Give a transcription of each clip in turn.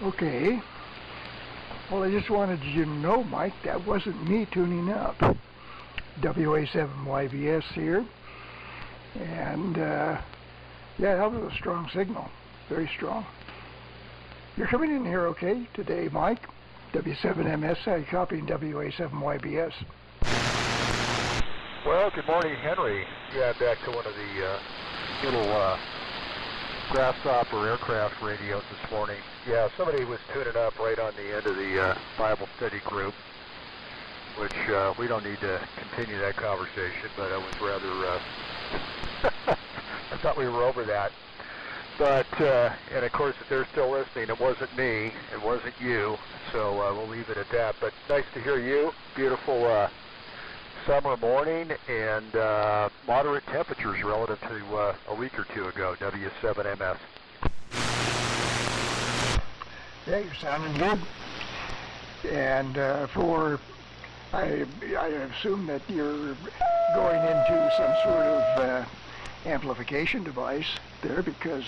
Okay. Well, I just wanted you to know, Mike, that wasn't me tuning up. WA7YBS here. And, yeah, that was a strong signal. Very strong. You're coming in here okay today, Mike? W7MS, copying WA7YBS. Well, good morning, Henry. Yeah, back to one of the little grasshopper aircraft radios this morning. Yeah, somebody was tuning up right on the end of the Bible study group, which we don't need to continue that conversation, but I was rather, I thought we were over that. But, and of course, if they're still listening, it wasn't me, it wasn't you, so we'll leave it at that. But nice to hear you. Beautiful summer morning and moderate temperatures relative to a week or two ago, W7MS. Yeah, you're sounding good. And I assume that you're going into some sort of amplification device there, because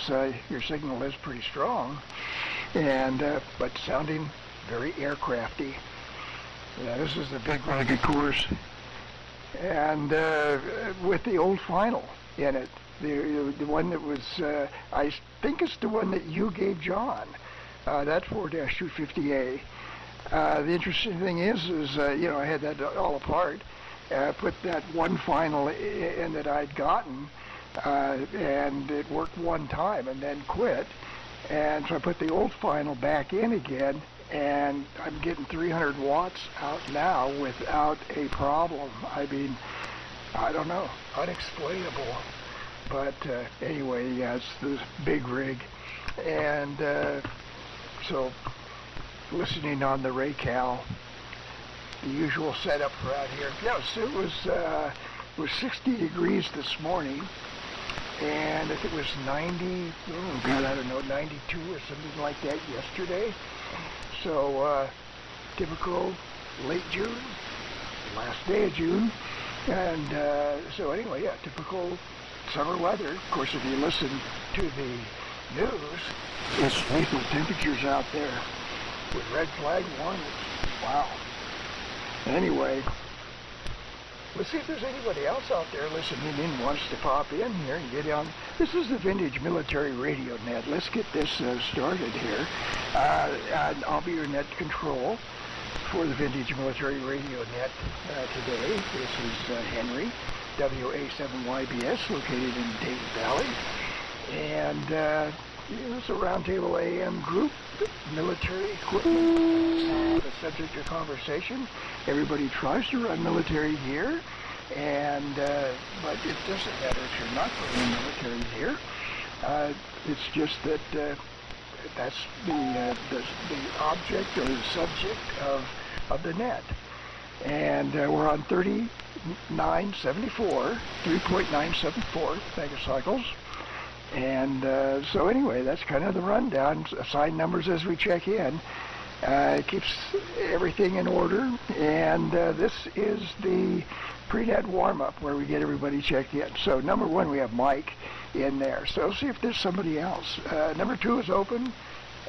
your signal is pretty strong, and but sounding very aircrafty. Yeah, this is the big rugged course, and with the old final in it, the one that was I think it's the one that you gave John, that 4-250A. The interesting thing is you know, I had that all apart, put that one final in that I'd gotten, and it worked one time and then quit, and so I put the old final back in again, and I'm getting 300 watts out now without a problem. I mean, I don't know, unexplainable, but anyway, yeah, it's this big rig, and so listening on the Raycal, the usual setup around here. Yes, it was 60 degrees this morning, and if it was 90, oh God, I don't know, 92 or something like that yesterday. So typical late June, last day of June, and so anyway, yeah, typical summer weather. Of course, if you listen to the news, it's lethal temperatures out there with red flag warnings. Wow. Anyway, let's see if there's anybody else out there listening in, wants to pop in here and get on. This is the Vintage Military Radio Net. Let's get this started here. And I'll be your net control for the Vintage Military Radio Net today. This is Henry, WA7YBS, located in Dayton Valley. And it's a Roundtable AM group, military equipment, the subject of conversation. Everybody tries to run military gear, and but it doesn't matter if you're not running military gear. It's just that that's the object or the subject of the net. And we're on 3974, 3.974 megacycles. And so anyway, that's kind of the rundown. Assign numbers as we check in. It keeps everything in order. And this is the pre-net warm-up where we get everybody checked in. So number one, we have Mike in there. So see if there's somebody else. Number two is open,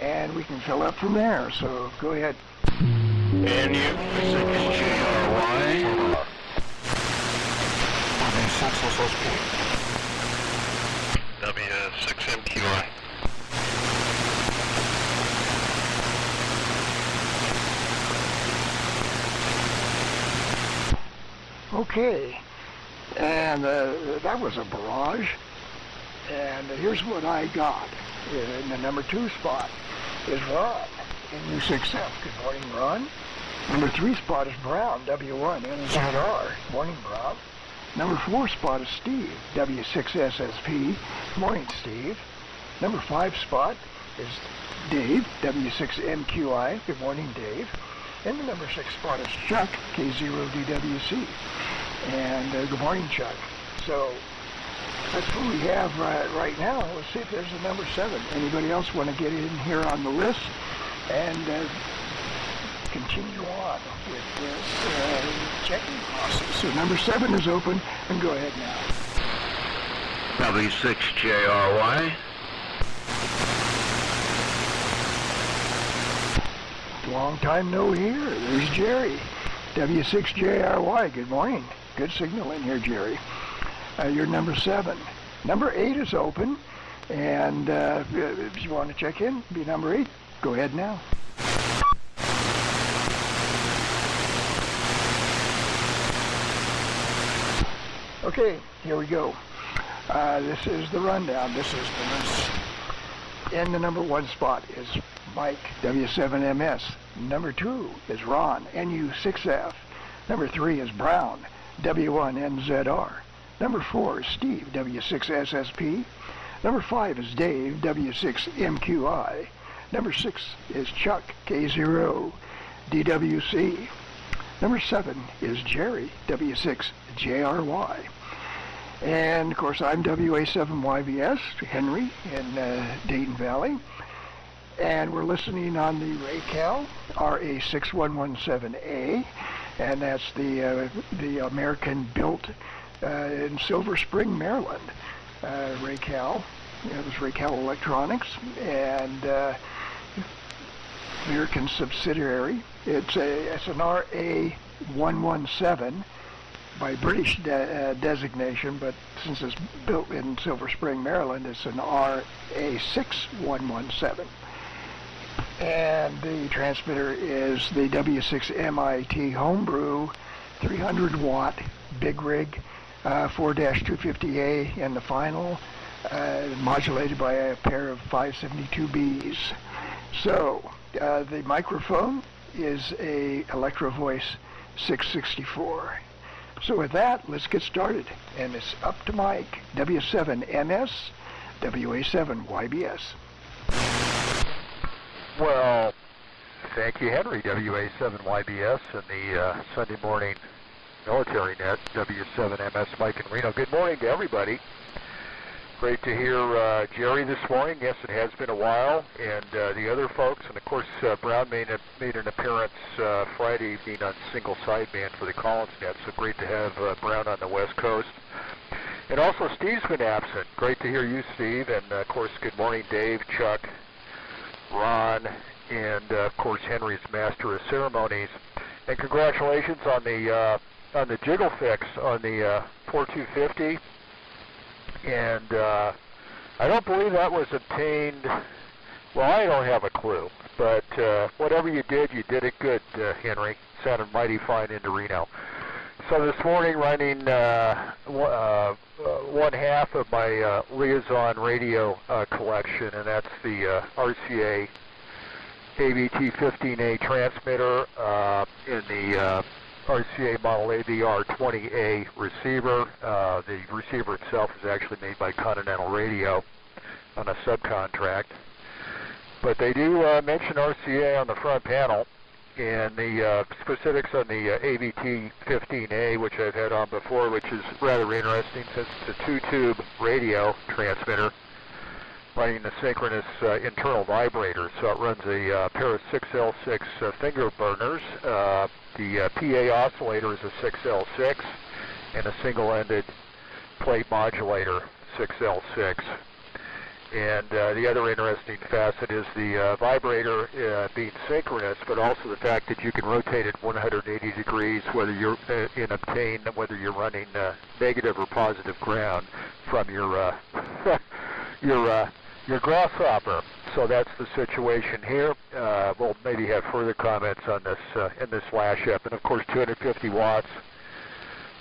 and we can fill up from there. So go ahead. And you, JRY. W6MQI. Okay, and that was a barrage, and here's what I got. In the number two spot is Ron in U6F. Good morning, Ron. Number three spot is Brown, W1 NZR. Morning, Brown. Number four spot is Steve, W6SSP. Morning, Steve. Number five spot is Dave, W6MQI. Good morning, Dave. And the number six spot is Chuck, K0DWC. And good morning, Chuck. So that's what we have right now. Let's see if there's a number seven. Anybody else want to get in here on the list and continue on with this checking process? So number seven is open, and go ahead now. W6JRY. Long time no hear. There's Jerry. W6JRY, good morning. Good signal in here, Jerry. You're number 7. Number 8 is open, and if you want to check in, be number 8. Go ahead now. Okay, here we go. This is the rundown. This is the list. In the number 1 spot is Mike, W7MS. Number 2 is Ron, NU6F. Number 3 is Brown, W1NZR. Number 4 is Steve, W6SSP. Number 5 is Dave, W6MQI. Number 6 is Chuck, K0DWC. Number 7 is Jerry, W6JRY. And, of course, I'm WA7YBS, Henry, in Dayton Valley. And we're listening on the Raycal RA6117A, and that's the American-built in Silver Spring, Maryland, Raycal. It was Raycal Electronics, and American subsidiary. It's an RA117 by British designation, but since it's built in Silver Spring, Maryland, it's an RA6117. And the transmitter is the W6MIT Homebrew 300 watt big rig 4-250A in the final, modulated by a pair of 572Bs. So the microphone is a Electro Voice 664. So with that, let's get started. And it's up to Mike, W7MS, WA7YBS. Well, thank you, Henry, WA7YBS, and the Sunday morning military net, W7MS, Mike and Reno. Good morning to everybody. Great to hear Jerry this morning. Yes, it has been a while, and the other folks, and of course Brown made an appearance Friday evening on single sideband for the Collins net, so great to have Brown on the West Coast. And also Steve's been absent. Great to hear you, Steve, and of course good morning Dave, Chuck, Ron, and of course Henry's Master of Ceremonies. And congratulations on the jiggle fix on the 4250. And I don't believe that was obtained. Well, I don't have a clue, but whatever you did it good, Henry. Sounded mighty fine into Reno. So this morning, running one half of my Liaison radio collection, and that's the RCA AVT-15A transmitter in the RCA model AVR-20A receiver. The receiver itself is actually made by Continental Radio on a subcontract. But they do mention RCA on the front panel, and the specifics on the AVT-15A, which I've had on before, which is rather interesting since it's a 2-tube radio transmitter running the synchronous internal vibrator. So it runs a pair of 6L6 finger burners. The PA oscillator is a 6L6 and a single-ended plate modulator, 6L6. And the other interesting facet is the vibrator being synchronous, but also the fact that you can rotate it 180 degrees, whether you're whether you're running negative or positive ground from your your grasshopper. So that's the situation here. We'll maybe have further comments on this in this flash up, and of course 250 watts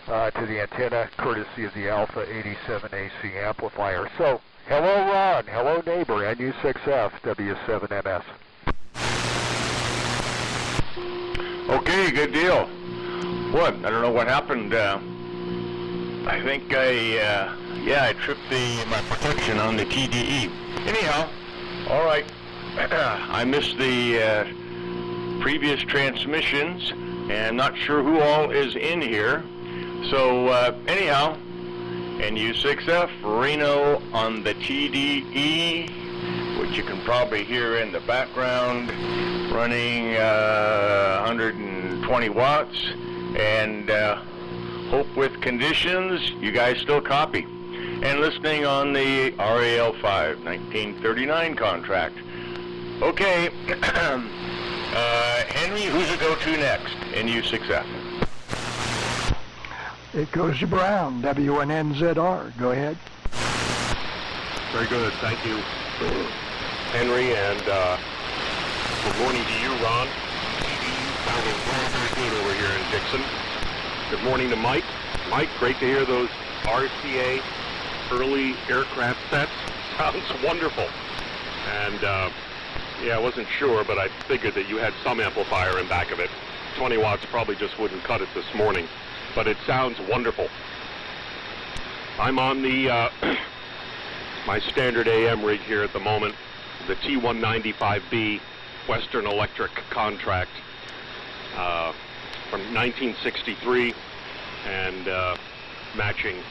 to the antenna, courtesy of the Alpha 87 AC amplifier. So hello Ron, hello neighbor, NU6F, W7MS. Okay, good deal. What? I don't know what happened. I think I tripped my protection on the TDE. Anyhow, all right. I missed the previous transmissions, and not sure who all is in here. So anyhow, NU6F, Reno on the TDE, which you can probably hear in the background, running 120 watts, and hope with conditions, you guys still copy. And listening on the RAL5 1939 contract. Okay, Henry, who's it go to next in U6F? It goes to Brown, WNNZR. Go ahead. Very good. Thank you, Henry, and good morning to you, Ron. Sounding very, very good over here in Dixon. Good morning to Mike. Mike, great to hear those RCA early aircraft sets. Sounds wonderful. And yeah, I wasn't sure, but I figured that you had some amplifier in back of it. 20 watts probably just wouldn't cut it this morning, but it sounds wonderful. I'm on the my standard AM rig here at the moment, the T195B Western Electric contract from 1963, and matching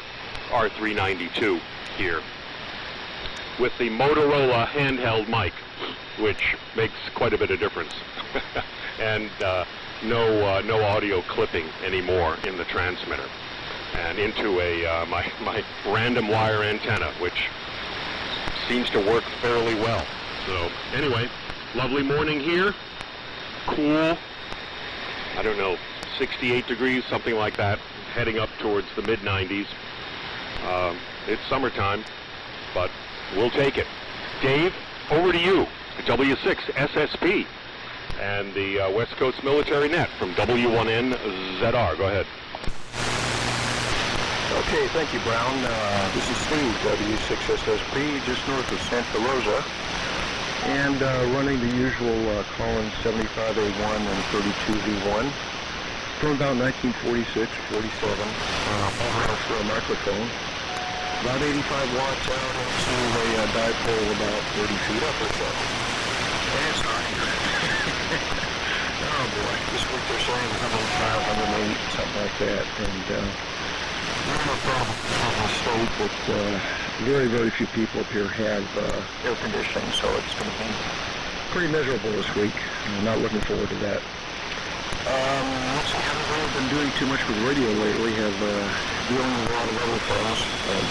R392 here with the Motorola handheld mic, which makes quite a bit of difference. And no audio clipping anymore in the transmitter, and into a my random wire antenna, which seems to work fairly well. So anyway, lovely morning here, cool, I don't know, 68 degrees, something like that, heading up towards the mid-90s. It's summertime, but we'll take it. Dave, over to you, W6 SSP and the West Coast Military Net from W1NZR. Go ahead. Okay, thank you, Brown. This is Steve, W6SSP, just north of Santa Rosa, and running the usual Collins 75A1 and 32V1 from about 1946, 47, for a microphone. About 85 watts out into a dipole about 30 feet up or so. And it's hot here. Oh boy, this week they're saying 105, 108, something like that, and the state, but very, very few people up here have air conditioning, so it's going to be pretty miserable this week. I'm not looking forward to that. We haven't really been doing too much with radio lately, have dealing with a lot of other things, and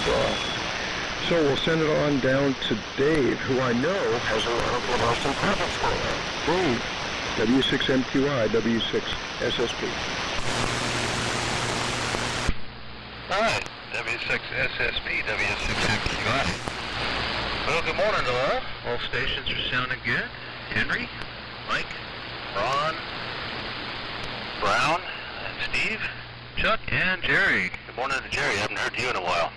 so we'll send it on down to Dave, who I know has a lot of interesting projects going on. Dave, W6MQI, W6SSP. All right, W6SSP, W6MQI. Well, good morning to all. All stations are sounding good. Henry, Mike, Ron, Brown, and Steve, Chuck, and Jerry. Good morning to Jerry. I haven't heard you in a while.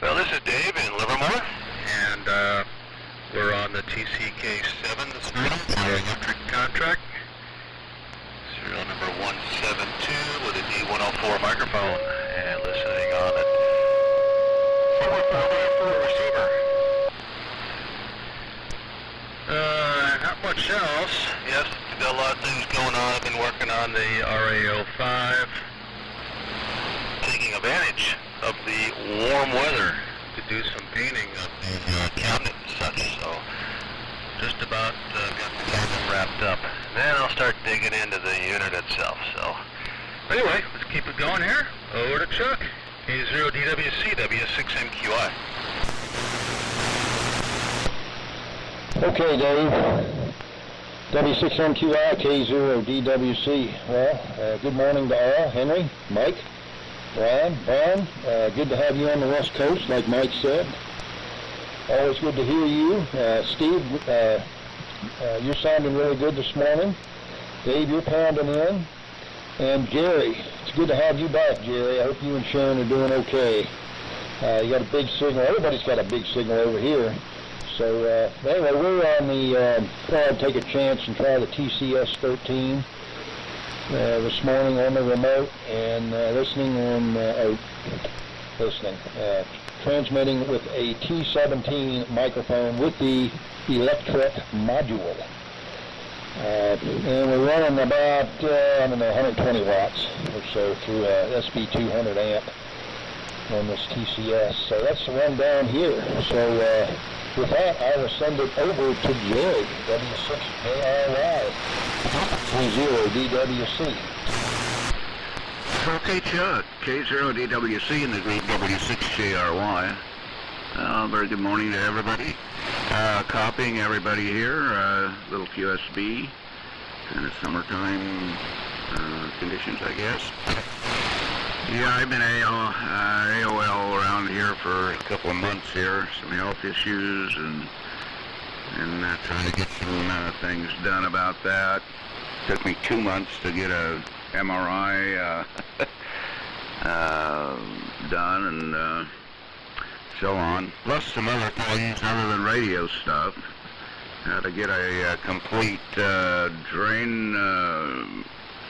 Well, this is Dave in Livermore, and we're on the TCK7 this morning, our electric contract. Serial number 172 with a D104 microphone, and listening on it. For a receiver. Not much else. Yes, we've got a lot of things going on. I've been working on the RA05, taking advantage of the warm weather to do some painting of the cabinet and such. So just about got the cabinet wrapped up. Then I'll start digging into the unit itself. So anyway, let's keep it going here. Over to Chuck. K0DWC, W6MQI. Okay, Dave. W6MQI, K0DWC. Well, good morning to all. Henry, Mike, Brian, good to have you on the West Coast, like Mike said. Always good to hear you. Steve, you're sounding really good this morning. Dave, you're pounding in. And Jerry, it's good to have you back, Jerry. I hope you and Sharon are doing okay. You got a big signal. Everybody's got a big signal over here. So anyway, we're on the, thought I'd take a chance and try the TCS-13 this morning on the remote, and transmitting with a T17 microphone with the Electret module. And we're running about, 120 watts or so through a SB200 amp on this TCS. So that's the one down here. So with that, I will send it over to Jerry, W6KRY, 30DWC. Okay, Chuck, K0DWC and the W6JRY. Very good morning to everybody. Copying everybody here, little QSB, kind of summertime conditions, I guess. Yeah, I've been AOL around here for a couple of months here, some health issues, and trying to get some things done about that. Took me 2 months to get a MRI done, and so on. Plus some other things other than radio stuff. How to get a complete drain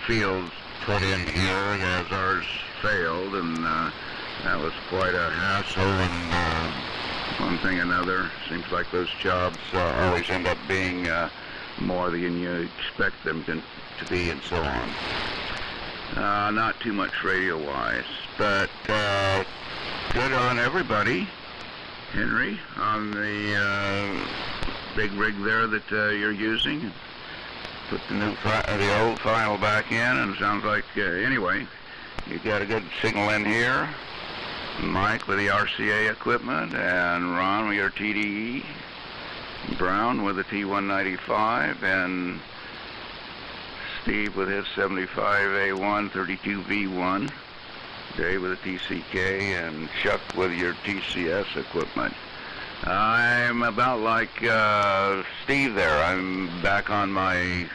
field put in here, as ours failed, and that was quite a hassle, and one thing another. Seems like those jobs always end up being more than you expect them to be, and so on. Not too much radio-wise, but good on everybody. Henry, on the big rig there that you're using. Put the old file back in, and it sounds like, anyway, you got a good signal in here. Mike with the RCA equipment, and Ron with your TDE. Brown with the T195, and Steve with his 75A1 32V1. Dave with the TCK, and Chuck with your TCS equipment. I'm about like Steve there. I'm back on my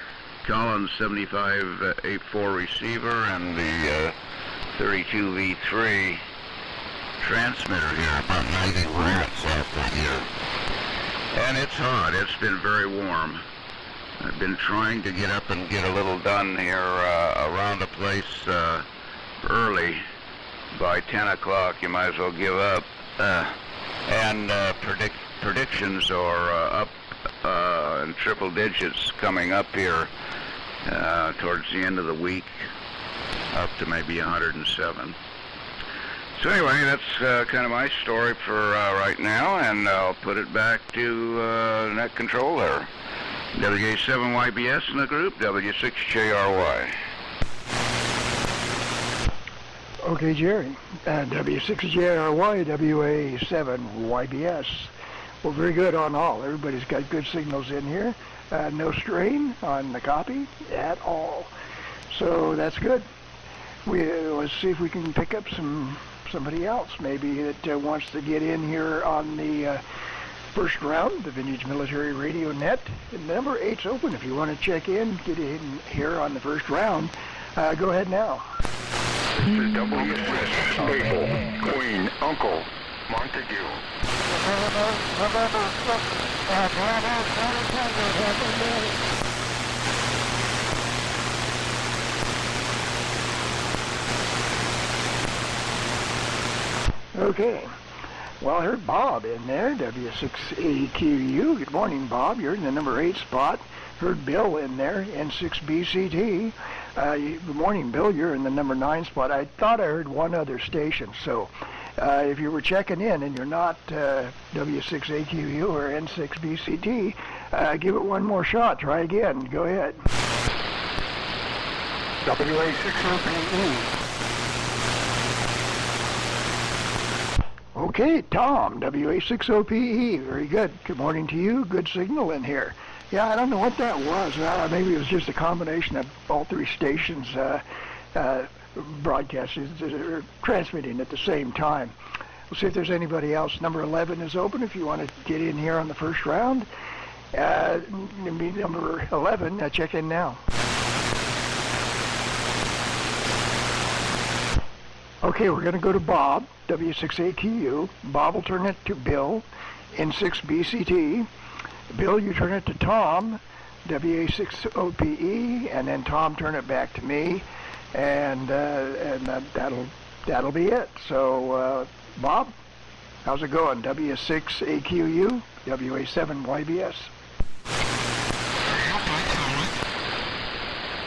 Collins 75A4 receiver and the 32V3 transmitter here, about 90 watts out here. And it's hot. It's been very warm. I've been trying to get up and get a little done here around the place early. By 10 o'clock, you might as well give up. And predictions are up in triple digits coming up here towards the end of the week, up to maybe 107. So anyway, that's kind of my story for right now, and I'll put it back to net control there. WA7YBS in the group, W6JRY. Okay, Jerry. W6JRY, WA7YBS. Well, very good on all. Everybody's got good signals in here. No strain on the copy at all. So that's good. Let's see if we can pick up somebody else maybe that wants to get in here on the first round, the Vintage Military Radio Net. Number 8's open if you want to check in, get in here on the first round. Go ahead now. This is W6 Stable, Queen, Uncle, Montague. Okay. Well, I heard Bob in there, W6AQU. Good morning, Bob. You're in the number 8 spot. Heard Bill in there, N6BCT. Good morning, Bill. You're in the number 9 spot. I thought I heard one other station, so if you were checking in and you're not W6AQU or N6BCT, give it one more shot. Try again. Go ahead. WA6OPE. Okay, Tom, WA6OPE. Very good. Good morning to you. Good signal in here. Yeah, I don't know what that was. Maybe it was just a combination of all three stations broadcasting, transmitting at the same time. We'll see if there's anybody else. Number 11 is open if you want to get in here on the first round. Number 11, check in now. Okay, we're going to go to Bob, W6AQU. Bob will turn it to Bill, N6BCT. Bill, you turn it to Tom, WA6OPE, and then Tom turn it back to me, and that'll be it. So, Bob, how's it going? W6AQU, WA7YBS.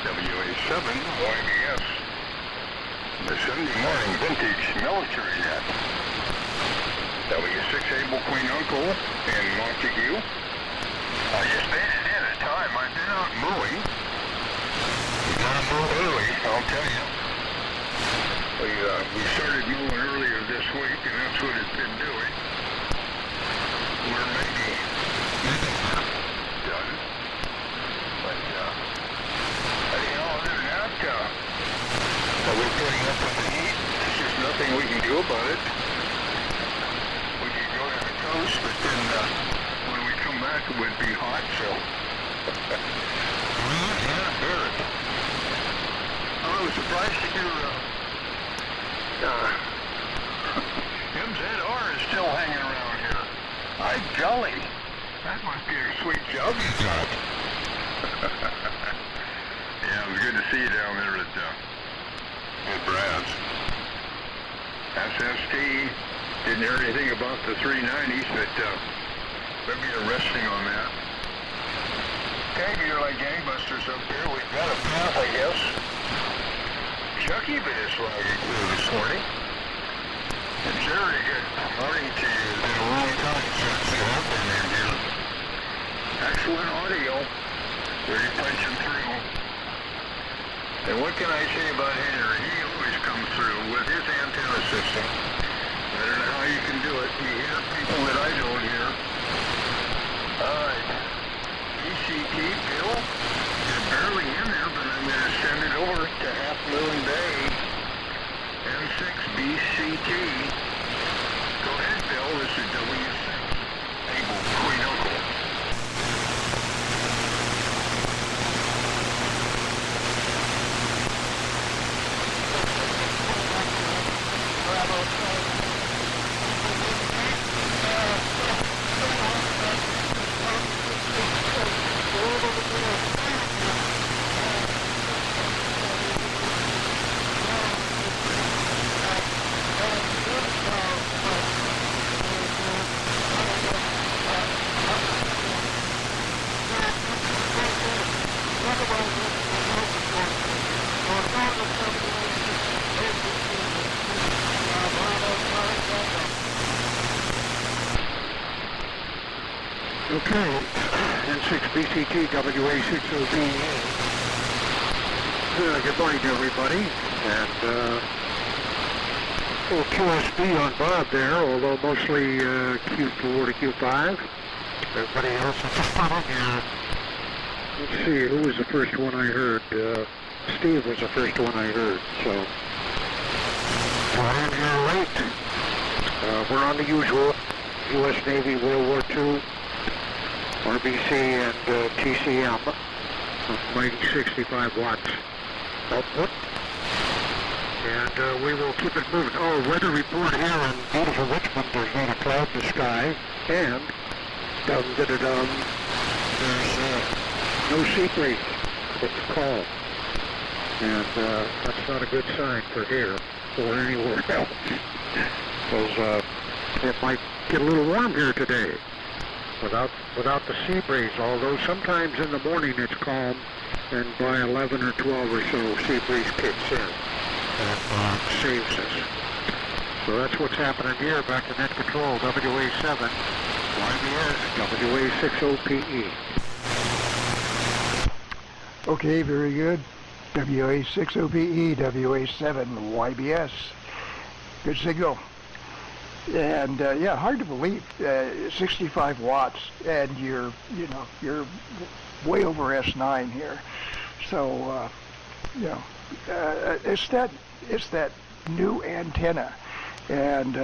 WA7YBS. The Sunday morning Vintage Military Net. W6 Able Queen Uncle in Montague. I just made it in at time. I've been out mowing. We gotta mow early, I'll tell you. We started mowing earlier this week, and that's what it's been doing. close, but then when we come back it would be hot, so. Yeah, hear it. I was surprised to hear MZR is still hanging around here. By golly, that must be a sweet job you got. Yeah, it was good to see you down there at Brad's. SST, didn't hear anything about the 390s, but we'll be resting on that. Okay, you're like gangbusters up here. We've got a path, I guess. Chucky bit us riding through this morning. And Jerry, good morning to you. It's been a long time since you have been in here. Excellent audio. Really punching through. And what can I say about Henry? He always comes through with his antenna system. I don't know how you can do it. You hear people that I don't hear. Alright. ECT, Bill, you're barely in there, but I'm going to send it over to Half Moon Bay. M6 BCT. Go ahead, Bill. This is W6. Able Queen Uncle. Okay, N6 BCT WA60B. Good morning to everybody, and a little QSB on Bob there, although mostly Q4 to Q5. Everybody else is just following here. Let's see, who was the first one I heard? Steve was the first one I heard, so. Got in here late. We're on the usual U.S. Navy World War II. RBC and TCM, mighty 65 watts output. And we will keep it moving. Oh, weather report here in beautiful Richmond. There's not a cloud in the sky. And, dum-da-da-dum, there's no sea breeze. It's calm. And that's not a good sign for here or anywhere else. Because it might get a little warm here today. Without the sea breeze, although sometimes in the morning it's calm, and by 11 or 12 or so, sea breeze kicks in and saves us. So that's what's happening here back to net control, WA7, YBS, WA60PE. Okay, very good. WA60PE, WA7, YBS. Good signal. And yeah, hard to believe, 65 watts, and you're way over S9 here. So, it's that new antenna, and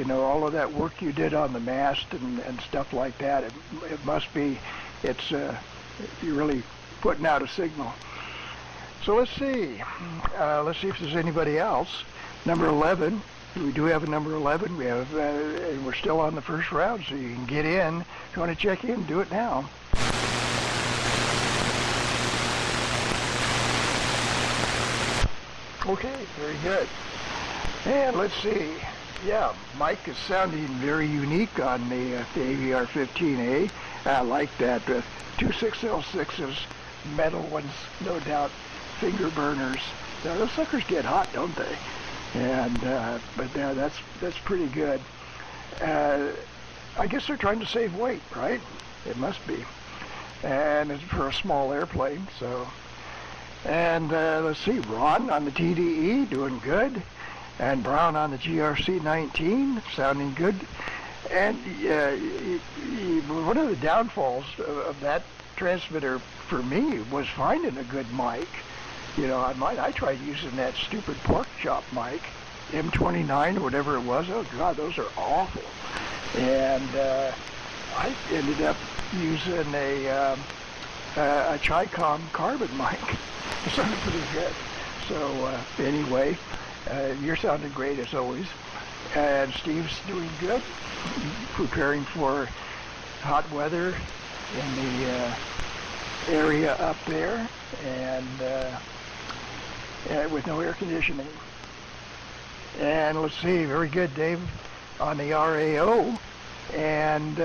all of that work you did on the mast and stuff like that. It must be, you're really putting out a signal. So let's see if there's anybody else. Number 11. We do have a number 11. We have, and we're still on the first round, so you can get in. If you want to check in, do it now. Okay, very good. And let's see. Yeah, Mike is sounding very unique on the AVR-15A. I like that. 26L6s, metal ones, no doubt, finger burners. Now, those suckers get hot, don't they? And but that's pretty good. I guess they're trying to save weight, right? It must be. And it's for a small airplane, so. And let's see, Ron on the TDE doing good, and Brown on the GRC-19 sounding good. And one of the downfalls of that transmitter for me was finding a good mic. I tried using that stupid pork chop mic, M29 or whatever it was. Oh God, those are awful. And I ended up using a Chicom carbon mic. It sounded pretty good. So anyway, you're sounding great as always. And Steve's doing good, preparing for hot weather in the area up there, and with no air conditioning. And let's see, very good, Dave, on the RAO. And,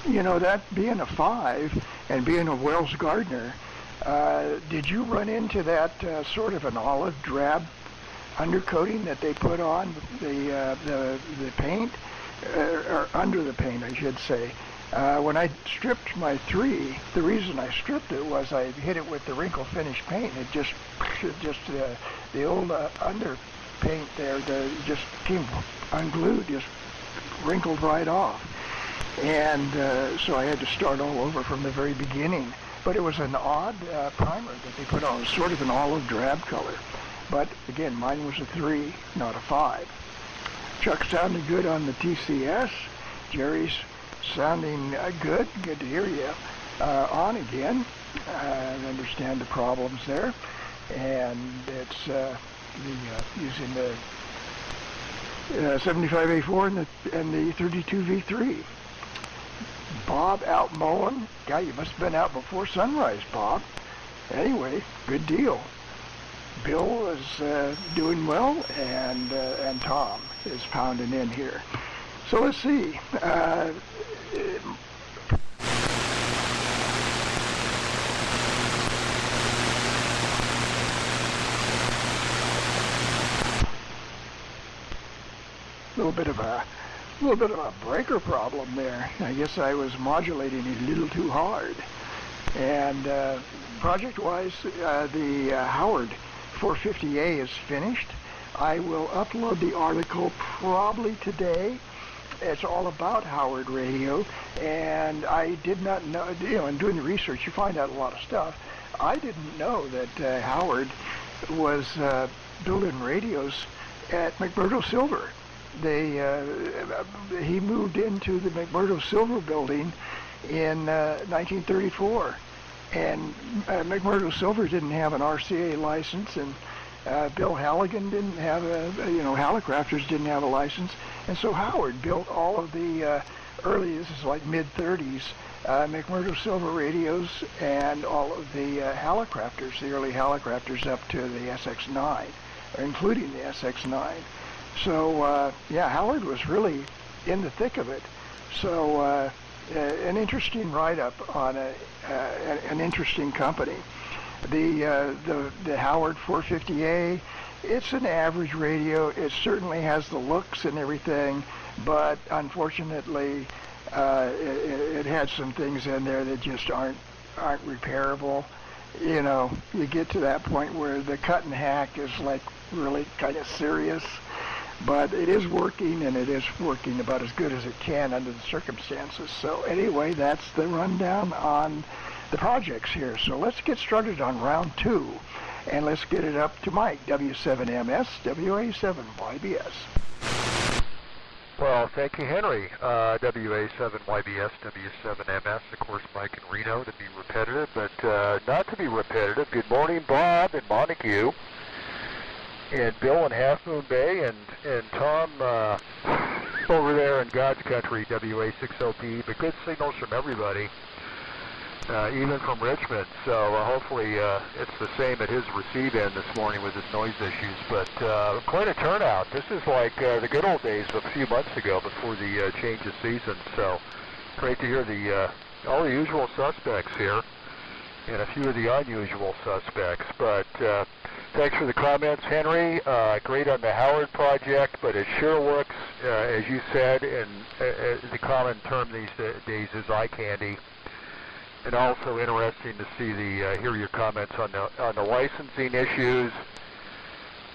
you know, that being a 5 and being a Wells Gardner, did you run into that sort of an olive drab undercoating that they put on the paint, or under the paint, I should say? When I stripped my 3, the reason I stripped it was I hit it with the wrinkle finish paint. It just the old under paint there, just came unglued, just wrinkled right off. And so I had to start all over from the very beginning. But it was an odd primer that they put on. It was sort of an olive drab color. But again, mine was a 3, not a 5. Chuck sounded good on the TCS. Jerry's sounding good. Good to hear you on again. I understand the problems there. And it's using the 75A4 and the 32V3. Bob out mowing. Guy, you must have been out before sunrise, Bob. Anyway, good deal. Bill is doing well, and Tom is pounding in here. So let's see. A little bit of a breaker problem there. I guess I was modulating a little too hard. And project-wise, the Howard 450A is finished. I will upload the article probably today. It's all about Howard radio, and I did not know, you know, in doing the research, you find out a lot of stuff. I didn't know that Howard was building radios at McMurdo Silver. He moved into the McMurdo Silver building in 1934, and McMurdo Silver didn't have an RCA license, and Bill Halligan didn't have Hallicrafters didn't have a license, and so Howard built all of the early, this is like mid-30s, McMurdo Silver radios, and all of the Hallicrafters, the early Hallicrafters up to the SX9, including the SX9. So, yeah, Howard was really in the thick of it. So, an interesting write-up on an interesting company. The Howard 450A, it's an average radio. It certainly has the looks and everything, but unfortunately, it had some things in there that just aren't repairable. You know, you get to that point where the cut and hack is like really kind of serious. But it is working, and it is working about as good as it can under the circumstances. So anyway, that's the rundown on the projects here. So let's get started on round 2, and let's get it up to Mike, W7MS, WA7YBS. Well, thank you, Henry. WA7YBS, W7MS, of course, Mike and Reno, to be repetitive, but not to be repetitive. Good morning, Bob and Montague. And Bill in Half Moon Bay, and Tom over there in God's Country, WA60P, but good signals from everybody, even from Richmond. So hopefully it's the same at his receive end this morning with his noise issues. But quite a turnout. This is like the good old days a few months ago before the change of season. So great to hear all the usual suspects here and a few of the unusual suspects. But thanks for the comments, Henry. Great on the Howard project, but it sure looks, as you said, and the common term these days is eye candy. And also interesting to see hear your comments on the licensing issues,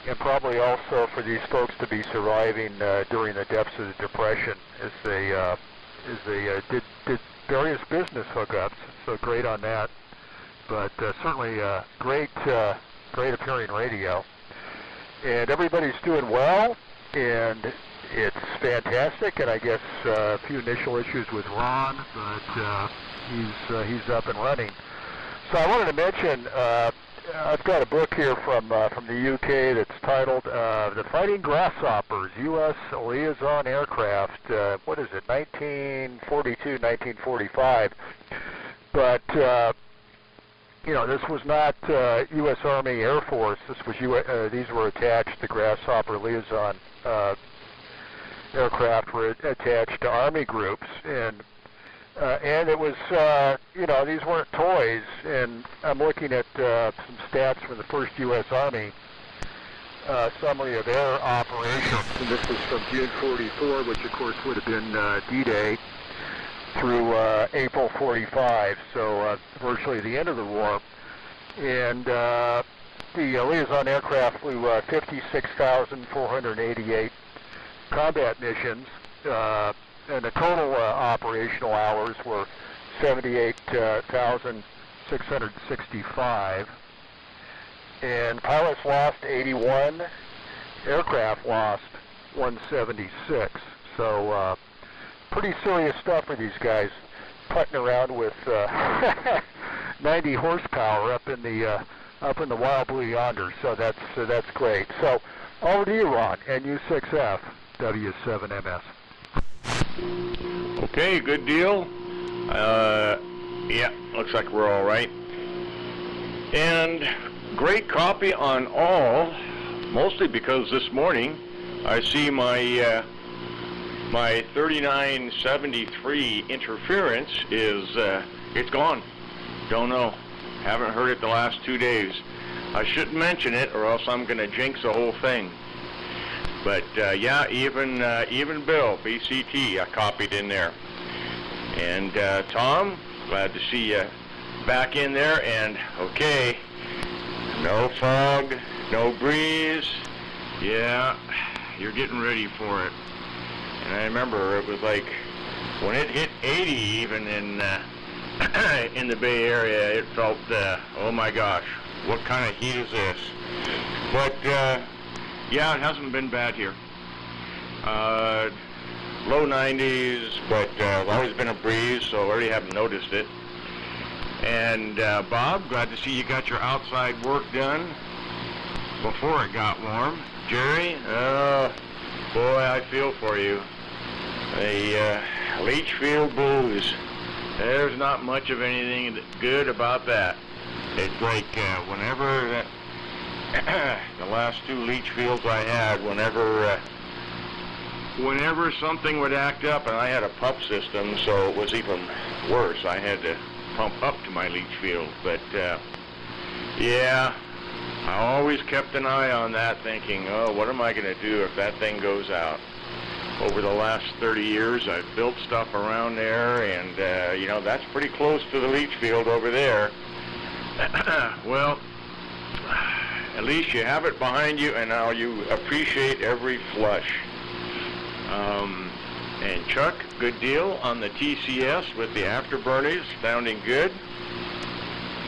and probably also for these folks to be surviving during the depths of the Depression as they did various business hookups. So great on that. But certainly great appearing radio, and everybody's doing well. And it's fantastic, and I guess a few initial issues with Ron, but he's up and running. So I wanted to mention, I've got a book here from the UK that's titled "The Fighting Grasshoppers: U.S. Liaison Aircraft." What is it? 1942, 1945. But this was not U.S. Army Air Force. This was these were attached. The Grasshopper Liaison aircraft were attached to Army groups, and it was, these weren't toys. And I'm looking at some stats from the first U.S. Army summary of their operations, and this was from June 44, which of course would have been D-Day, through April 45, so virtually the end of the war. And the liaison aircraft flew 56,488 combat missions, and the total operational hours were 78,665. And pilots lost 81, aircraft lost 176. So pretty serious stuff for these guys, putting around with 90 horsepower up in the wild blue yonder. So that's great. So over to you, Ron, NU6F W7MS. Okay, good deal. Yeah, looks like we're all right. And great copy on all, mostly because this morning I see my 3973 interference is it's gone. Don't know. Haven't heard it the last 2 days. I shouldn't mention it, or else I'm going to jinx the whole thing. But yeah, even Bill, BCT, I copied in there. And Tom, glad to see you back in there. And okay, no fog, no breeze. Yeah, you're getting ready for it. And I remember it was like when it hit 80 even in the Bay Area, it felt, oh my gosh, what kind of heat is this? But yeah, it hasn't been bad here. Low 90s, but always been a breeze, so I already haven't noticed it. And Bob, glad to see you got your outside work done before it got warm. Jerry, boy, I feel for you. The Leachfield Blues. There's not much of anything good about that. It's like whenever the last 2 leach fields I had, whenever something would act up, and I had a pump system, so it was even worse. I had to pump up to my leach field. But yeah, I always kept an eye on that, thinking, oh, what am I going to do if that thing goes out? Over the last 30 years, I've built stuff around there, and that's pretty close to the leach field over there. Well, at least you have it behind you, and now you appreciate every flush. And Chuck, good deal on the TCS with the afterburners, sounding good.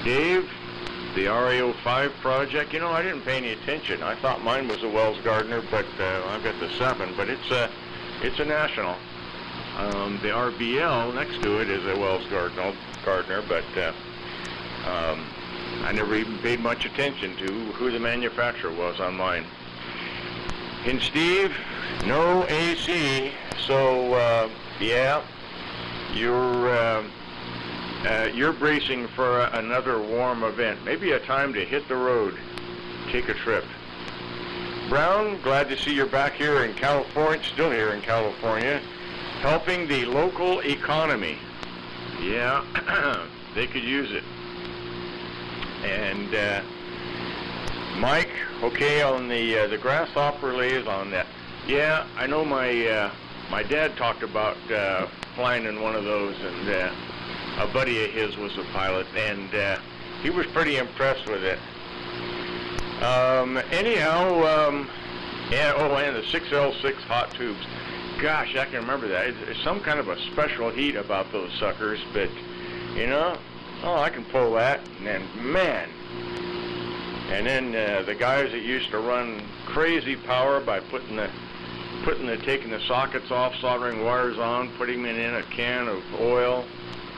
Dave, the RA05 project, I didn't pay any attention. I thought mine was a Wells Gardner, but I've got the 7, but it's a national. The RBL next to it is a Wells Gardner, but I never even paid much attention to who the manufacturer was on mine. And Steve, no AC, so yeah, you're bracing for another warm event. Maybe a time to hit the road, take a trip. Brown, glad to see you're back here in California, still here in California, helping the local economy. Yeah, they could use it. And Mike, okay, on the Grasshopper liaison that. Yeah, I know my dad talked about flying in one of those, and a buddy of his was a pilot, and he was pretty impressed with it. Anyhow, yeah, and the 6L6 hot tubes. Gosh, I can remember that. It's some kind of a special heat about those suckers, but, I can pull that, and then, man. And then the guys that used to run crazy power by putting taking the sockets off, soldering wires on, putting in a can of oil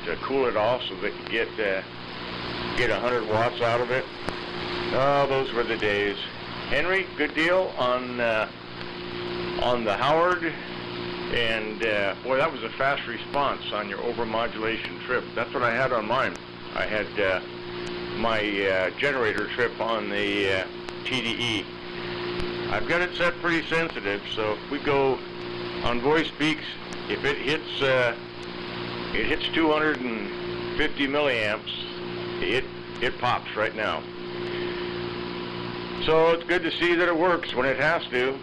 to cool it off so they could get 100 watts out of it. Oh, those were the days. Henry, good deal on the Howard, and boy, that was a fast response on your overmodulation trip. That's what I had on mine. I had my generator trip on the TDE. I've got it set pretty sensitive, so if we go on voice peaks, if it hits 250 milliamps, it pops right now. So it's good to see that it works when it has to.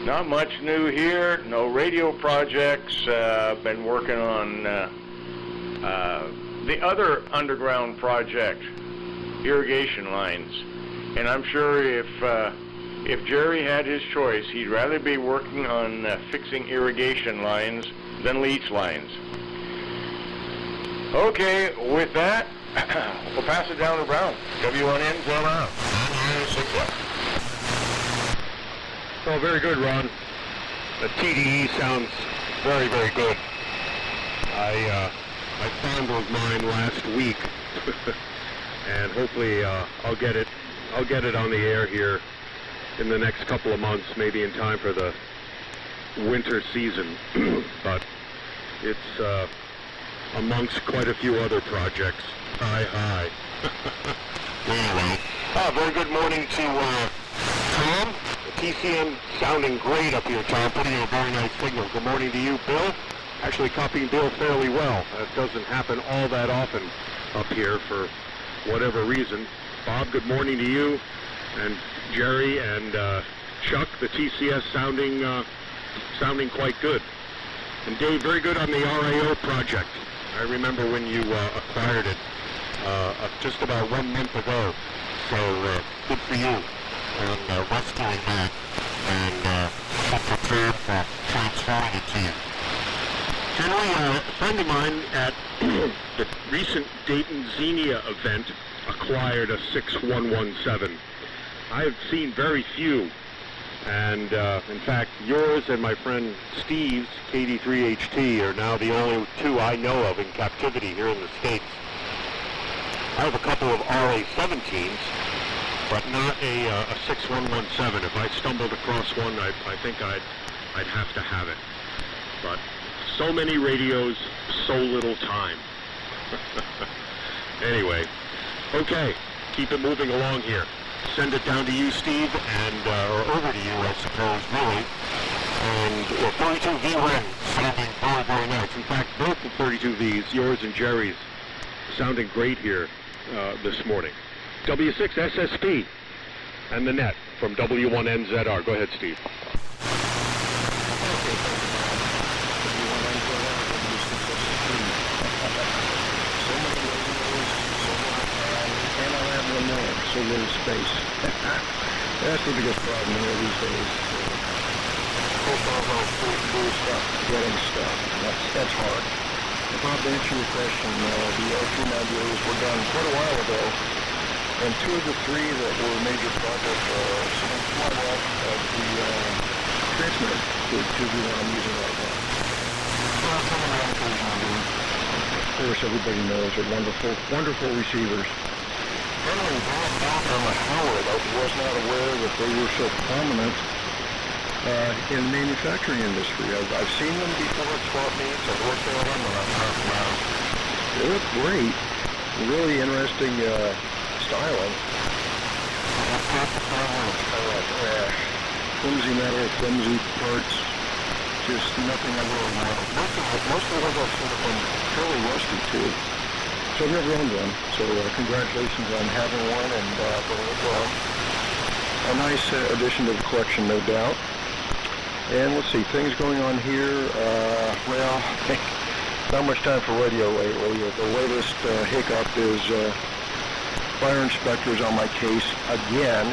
Not much new here, no radio projects. Been working on the other underground project, irrigation lines. And I'm sure if Jerry had his choice, he'd rather be working on fixing irrigation lines than leach lines. Okay, with that, we'll pass it down to Brown. W1N, going on. Well, very good, Ron. The TDE sounds very, very good. I fondled mine last week, and hopefully I'll get it on the air here in the next couple of months, maybe in time for the winter season. But it's amongst quite a few other projects. Hi. Anyway, very good morning to Tom. The TCM sounding great up here, Tom. Putting in a very nice signal. Good morning to you, Bill. Actually copying Bill fairly well. That doesn't happen all that often up here for whatever reason. Bob, good morning to you. And Jerry and Chuck, the TCS sounding quite good. And Dave, very good on the RIO project. I remember when you acquired it just about 1 month ago. So good for you on rescuing that and good for Tom for transferring it to you. Generally, a friend of mine at the recent Dayton Xenia event acquired a 6117. I have seen very few, and in fact, yours and my friend Steve's KD3HT are now the only two I know of in captivity here in the States. I have a couple of RA-17s, but not a 6117. If I stumbled across one, I think I'd have to have it. But so many radios, so little time. Anyway, okay, keep it moving along here. Send it down to you, Steve, and or over to you, I suppose, really. And 32V1 sounding very, very nice. in fact, both the 32Vs, yours and Jerry's, sounding great here this morning. W6 SSP and the net from W1NZR. Go ahead, Steve. So little space. That's the biggest problem here these days. Getting stuff. That's hard. Bob, to answer your question, the L290As were done quite a while ago, and two of the three that were major projects are one off of the transmitter, the 2V1 I'm using right now. Of course, everybody knows they're wonderful, wonderful receivers. On the Howard, I was not aware that they were so prominent In the manufacturing industry. I've seen them before at swap meets. I've worked on them and I've talked around. They look great. Really interesting styling. Flimsy metal, flimsy parts. Just nothing I really know. Most of those I've sort of been fairly rusty too. So I've never owned one. So congratulations on having one and a nice addition to the collection, no doubt. And let's see, things going on here. Well, not much time for radio lately. The latest hiccup is fire inspectors on my case again,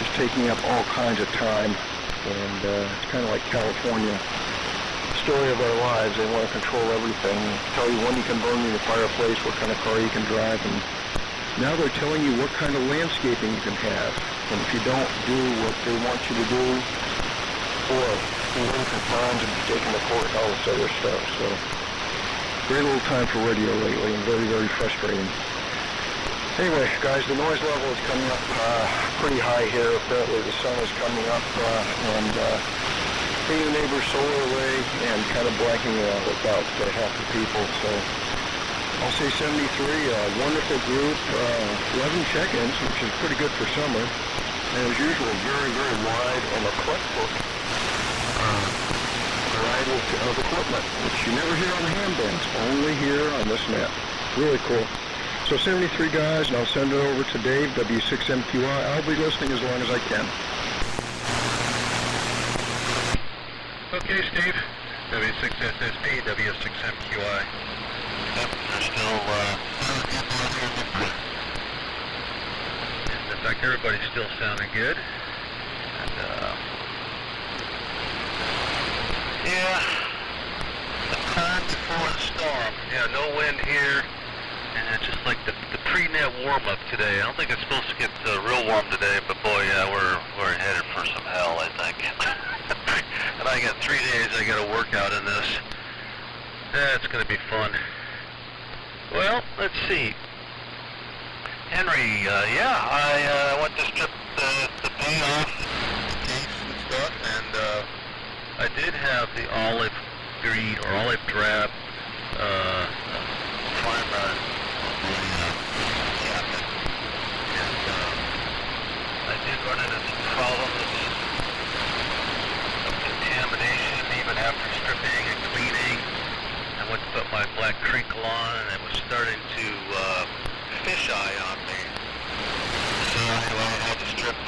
just taking up all kinds of time. And it's kind of like California. Story of our lives. They want to control everything, tell you when you can burn in the fireplace, what kind of car you can drive, and now they're telling you what kind of landscaping you can have. And if you don't do what they want you to do, before. Been waiting for time to be taken to court and all this other stuff. So very little time for radio lately, and very, very frustrating. Anyway, guys, the noise level is coming up pretty high here. Apparently the sun is coming up and taking the neighbor's solar away and kind of blacking out about half the people. So I'll say 73, wonderful group, 11 check-ins, which is pretty good for summer. And as usual, very, very wide and eclectic variety of equipment, which you never hear on the ham bands, only here on this net. Really cool. So 73 guys, and I'll send it over to Dave, W6MQI. I'll be listening as long as I can. Okay, Steve. W6SSP, W6MQI. Yep, they're still, in fact, everybody's still sounding good. And, yeah, the calm before the storm. Yeah, no wind here. And it's just like the pre-net warm-up today. I don't think it's supposed to get real warm today, but boy, yeah, we're headed for some hell, I think. And I got 3 days I got to work out in this. That's going to be fun. Well, let's see. Henry, yeah, I went to strip the paint off the case and stuff, and I did have the olive green or olive drab primer on the cabinet, and I did run into some problems of contamination even after stripping and cleaning. I went to put my black crinkle on, and it was starting to fisheye on me. So anyway, I had to strip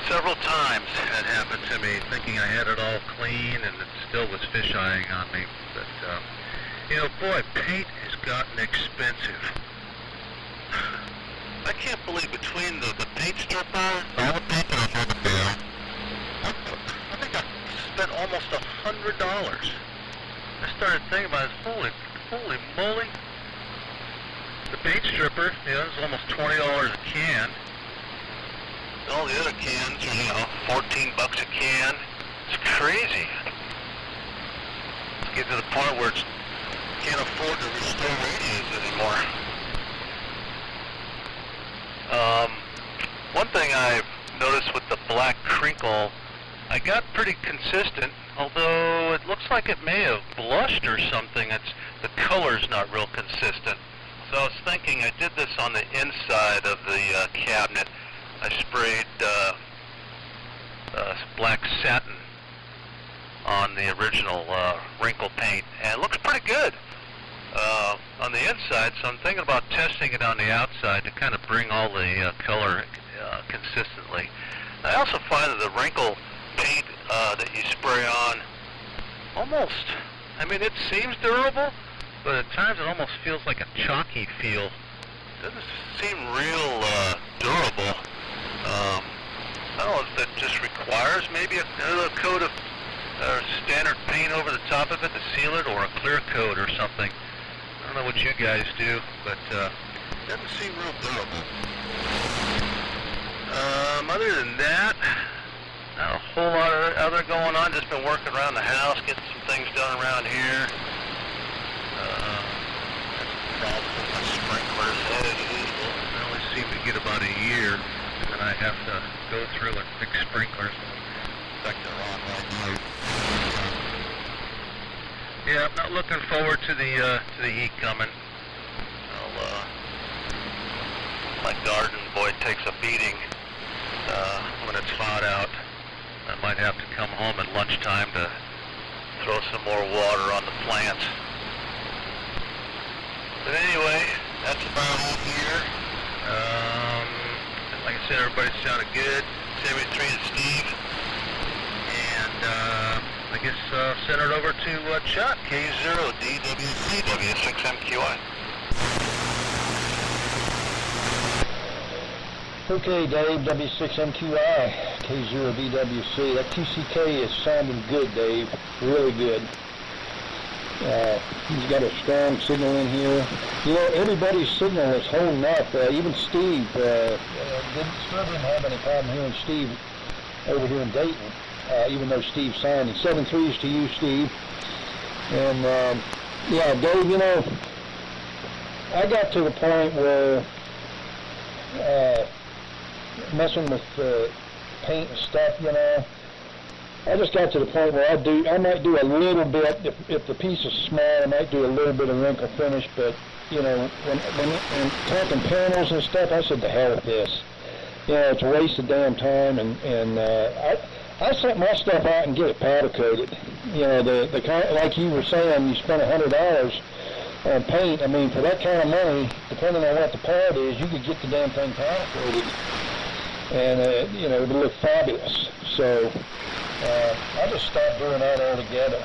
several times. That happened to me, thinking I had it all clean, and it still was fish-eyeing on me. But, you know, boy, paint has gotten expensive. I can't believe between the paint stripper, all the paint that I've had to buy, I think I spent almost $100. I started thinking about it, holy moly. The paint stripper, you know, is almost $20 a can. All the other cans are, you know, $14 a can. It's crazy. Get to the point where it's can't afford to restore radios anymore. One thing I've noticed with the black crinkle, I got pretty consistent, although it looks like it may have blushed or something. The color's not real consistent. So I was thinking, I did this on the inside of the cabinet. I sprayed black satin on the original wrinkle paint, and it looks pretty good on the inside, so I'm thinking about testing it on the outside to kind of bring all the color consistently. I also find that the wrinkle paint that you spray on almost, I mean, it seems durable, but at times it almost feels like a chalky feel. It doesn't seem real durable. I don't know if that just requires maybe a coat of standard paint over the top of it to seal it, or a clear coat or something. I don't know what you guys do, but it doesn't seem real durable. Other than that, not a whole lot of other going on. Just been working around the house, getting some things done around here. Problems with my sprinklers as usual. I only seem to get about a year, and then I have to go through and fix sprinklers. In fact, they're on right now. Yeah, I'm not looking forward to the heat coming. My garden, boy, takes a beating when it's hot out. I might have to come home at lunchtime to throw some more water on the plants. But anyway, that's about it here. Like I said, everybody sounded good. 73 to Steve. And I guess send it over to Chuck, K0DWC, W6MQI. Okay, Dave, W6MQI, K0DWC. That QCK is sounding good, Dave. Really good. He's got a strong signal in here. You know, everybody's signal is holding up. Even Steve, still didn't have any problem hearing Steve over here in Dayton. even though Steve signed it. 7-3s to you, Steve. And yeah, Dave, you know, I got to the point where messing with paint and stuff, you know, I just got to the point where I might do a little bit, if the piece is small, I might do a little bit of wrinkle finish, but, you know, when talking panels and stuff, I said, to hell with this. You know, it's a waste of damn time, and I sent my stuff out and get it powder coated. You know, the kind, like you were saying, you spent $100 on paint. I mean, for that kind of money, depending on what the part is, you could get the damn thing powder coated, and you know, it would look fabulous. So I just stopped doing that altogether.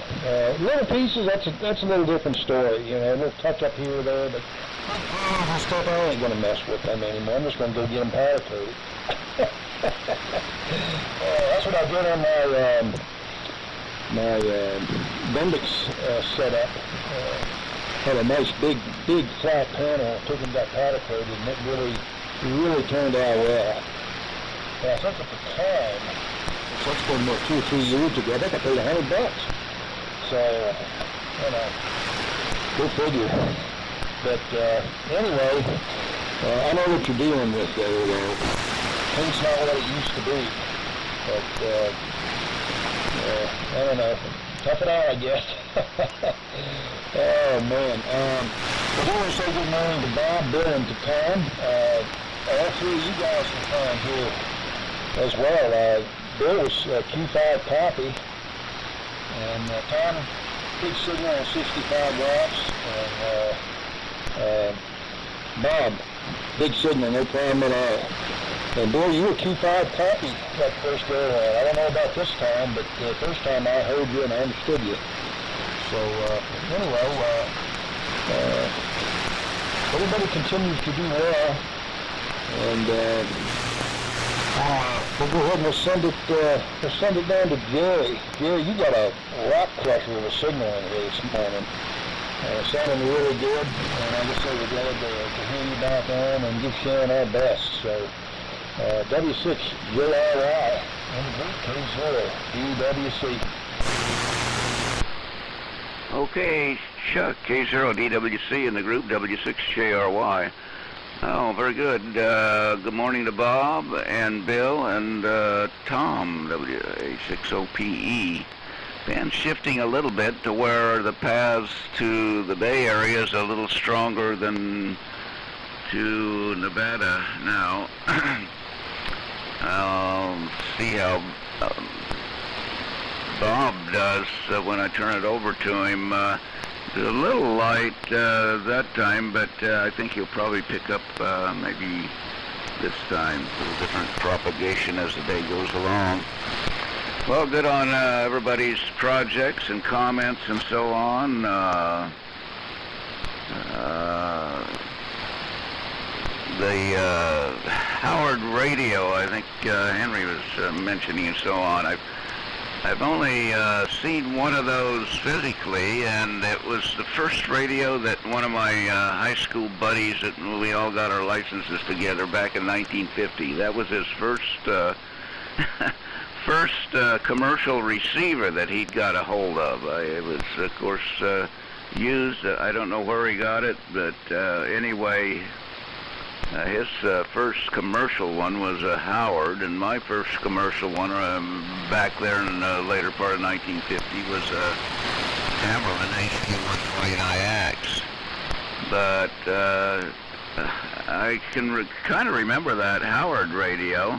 Little pieces, that's a little different story. You know, a little touch up here or there, but stuff I ain't gonna mess with them anymore. I'm just gonna go get them powder coated. That's what I did on my Bendix setup. Had a nice big flat panel. Took and got powder coated, and it really turned out well. And I think at the time, so that's been more 2 or 3 years ago, I think I paid $100. So, you know, go figure. But anyway, I know what you're dealing with there. Paint's not what it used to be. But I don't know. Tough it out, I guess. Oh man. I do want to say good morning to Bob, Bill, and to Tom. All three of you guys can find here as well. Bill was Q5 copy, and Tom, big signal on 65 watts, and Bob, big signal, no problem at all. And Bill, you were Q5 copy that first go around. I don't know about this time, but the first time I heard you and I understood you. So anyway, everybody continues to do well, and we'll go ahead and we'll send it down to Jerry. Jerry, you got a rock crusher of a signal in here this morning. Sounding really good, and I just say we're glad to hear you back on and give Sharon our best. So W6JRY and the group K0DWC. Okay, Chuck, K0DWC in the group W6JRY. Oh, very good. Good morning to Bob and Bill and Tom, WA60PE. And shifting a little bit to where the paths to the Bay Area is a little stronger than to Nevada now. I'll see how Bob does when I turn it over to him. It's a little light that time, but I think he'll probably pick up maybe this time. A little different propagation as the day goes along. Well, good on everybody's projects and comments and so on. The Howard radio, I think Henry was mentioning and so on. I've only seen one of those physically, and it was the first radio that one of my high school buddies, that we all got our licenses together back in 1950. That was his first commercial receiver that he'd got a hold of. It was, of course, used. I don't know where he got it, but anyway, his first commercial one was a Howard, and my first commercial one back there in the later part of 1950 was a Hammerman HQ129X. But I can kind of remember that Howard radio.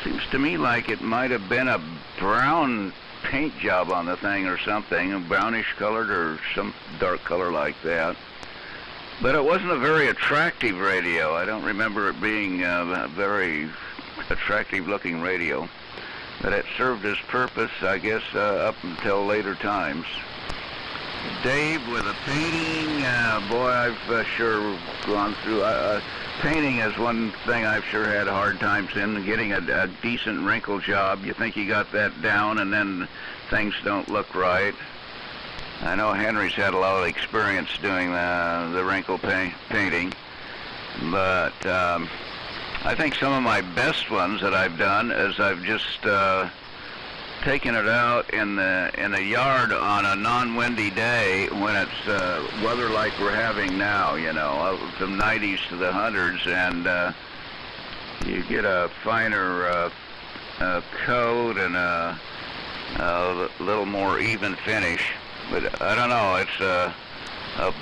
Seems to me like it might have been a brown paint job on the thing or something, a brownish colored or some dark color like that. But it wasn't a very attractive radio. I don't remember it being a very attractive looking radio. But it served its purpose, I guess, up until later times. Dave, with a painting, boy, I've sure gone through. Painting is one thing I've sure had hard times in, getting a decent wrinkle job. You think you got that down, and then things don't look right. I know Henry's had a lot of experience doing the wrinkle painting, but I think some of my best ones that I've done is I've just taking it out in the yard on a non-windy day when it's weather like we're having now, you know, from 90s to the 100s, and you get a finer coat and a little more even finish. But I don't know, it's a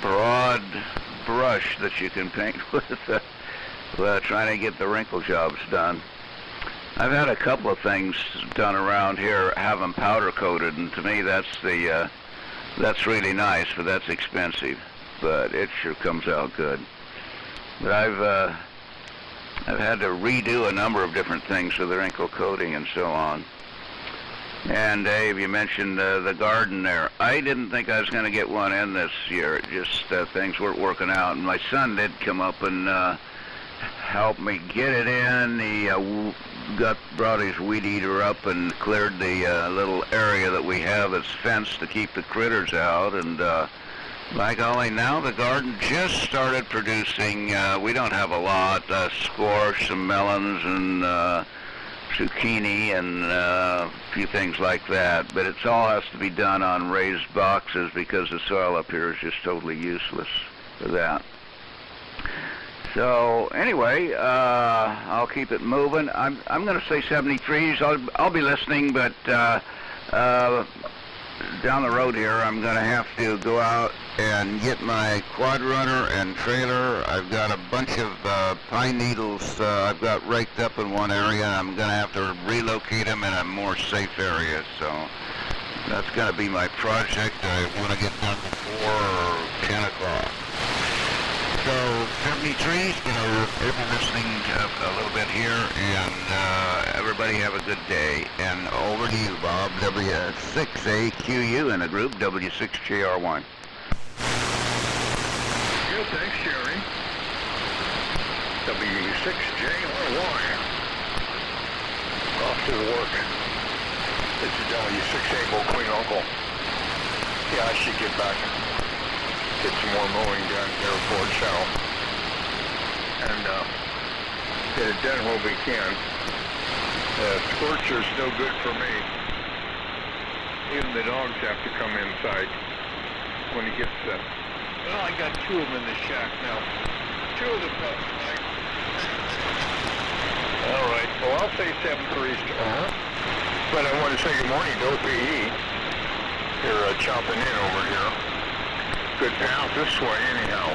broad brush that you can paint with trying to get the wrinkle jobs done. I've had a couple of things done around here, have them powder coated, and to me that's really nice, but that's expensive. But it sure comes out good. But I've had to redo a number of different things with the wrinkle coating and so on. And Dave, you mentioned the garden there. I didn't think I was going to get one in this year. It just things weren't working out. And my son did come up and help me get it in. He brought his weed eater up and cleared the little area that we have that's fenced to keep the critters out. And by golly, now the garden just started producing. We don't have a lot, squash, some melons, and zucchini, and a few things like that. But it all has to be done on raised boxes because the soil up here is just totally useless for that. So anyway, I'll keep it moving. I'm going to say 73s. I'll be listening, but down the road here, I'm going to have to go out and get my quad runner and trailer. I've got a bunch of pine needles I've got raked up in one area, and I'm going to have to relocate them in a more safe area. So that's going to be my project. I want to get done before 10 o'clock. So 73s, you know, everyone listening a little bit here, and everybody have a good day. And over to you, Bob, W6AQU in a group, W6JR1. Good, thanks, Jerry. W6JR1. Off to work. This is W6A Queen Uncle. Yeah, I should get back. Get some more mowing done here before it's out. And get it done when we can. Scorcher's no good for me. Even the dogs have to come inside when it gets set. Well, I got two of them in the shack now. Two of them got tonight. All right. Well, I'll say 7-3s tomorrow. But I want to say good morning to OPE. You're chopping in over here. Good path this way, anyhow.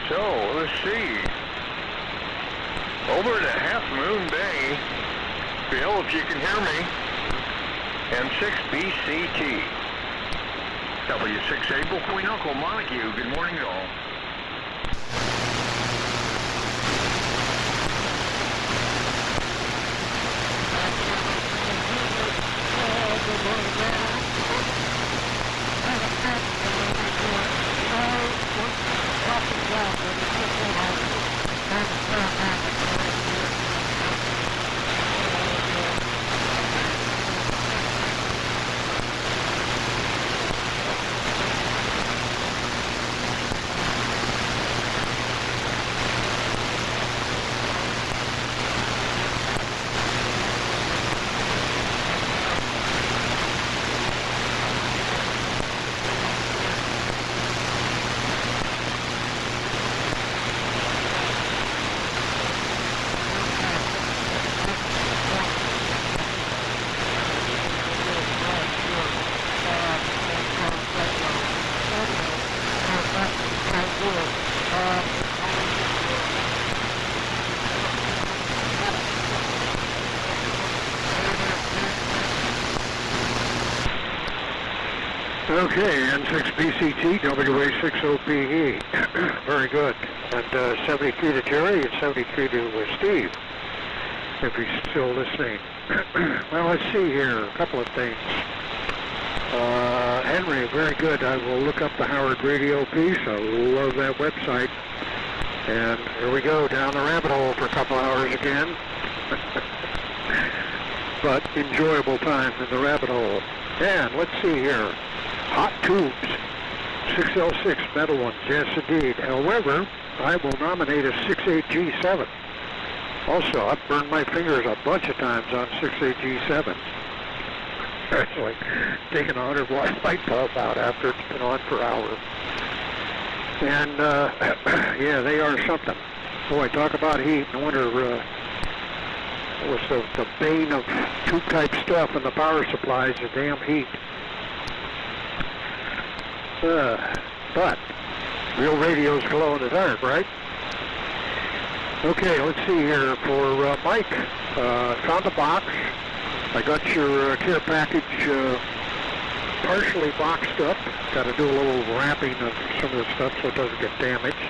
So, let's see. Over to Half Moon Bay. Bill, if you can hear me. M6BCT. W6 Able Queen Uncle Montague. Good morning to all. Okay, N6BCT, WA6OPE. Very good. And 73 to Jerry and 73 to Steve, if he's still listening. Well, let's see here. A couple of things. Henry, very good. I will look up the Howard Radio piece. I love that website. And here we go, down the rabbit hole for a couple hours again. But enjoyable time in the rabbit hole. And let's see here. Hot tubes, 6L6 metal ones, yes indeed. However, I will nominate a 68G7. Also, I've burned my fingers a bunch of times on 68G7. It's like taking a 100-watt light bulb out after it's been on for hours. And, yeah, they are something. Boy, talk about heat. No wonder it was the bane of tube-type stuff in the power supplies, the damn heat. But real radios glow in the dark, right? Okay, let's see here. For Mike, found the box. I got your care package partially boxed up. Got to do a little wrapping of some of the stuff so it doesn't get damaged.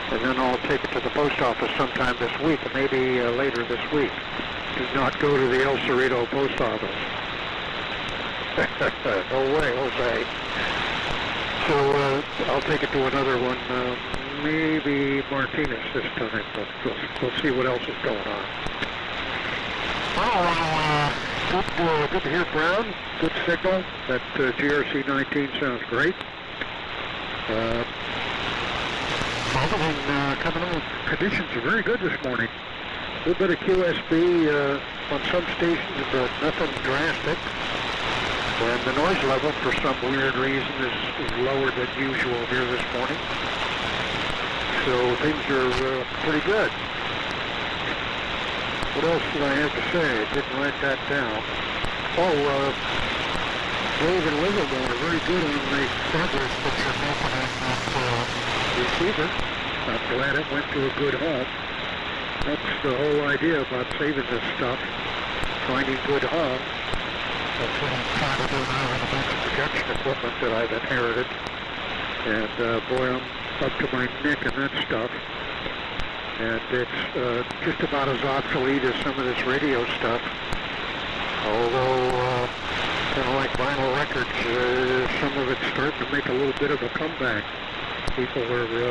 And then I'll take it to the post office sometime this week, and maybe later this week. Do not go to the El Cerrito post office. No way, Jose. So I'll take it to another one, maybe Martinez this time, but we'll see what else is going on. Oh, good to hear Brown. Good signal. That GRC 19 sounds great. Everything coming on. Conditions are very good this morning. A little bit of QSB on some stations, but nothing drastic. And the noise level, for some weird reason, is lower than usual here this morning. So things are pretty good. What else did I have to say? I didn't write that down. Oh, Dave and Livermore are very good on the progress that you're making on that receiver. I'm glad it went to a good home. That's the whole idea about saving this stuff, finding good homes. That's what I'm trying to do now with a bunch of projection equipment that I've inherited. And boy, I'm up to my neck in that stuff. And it's just about as obsolete as some of this radio stuff. Although, kind of like vinyl records, some of it's starting to make a little bit of a comeback. People want to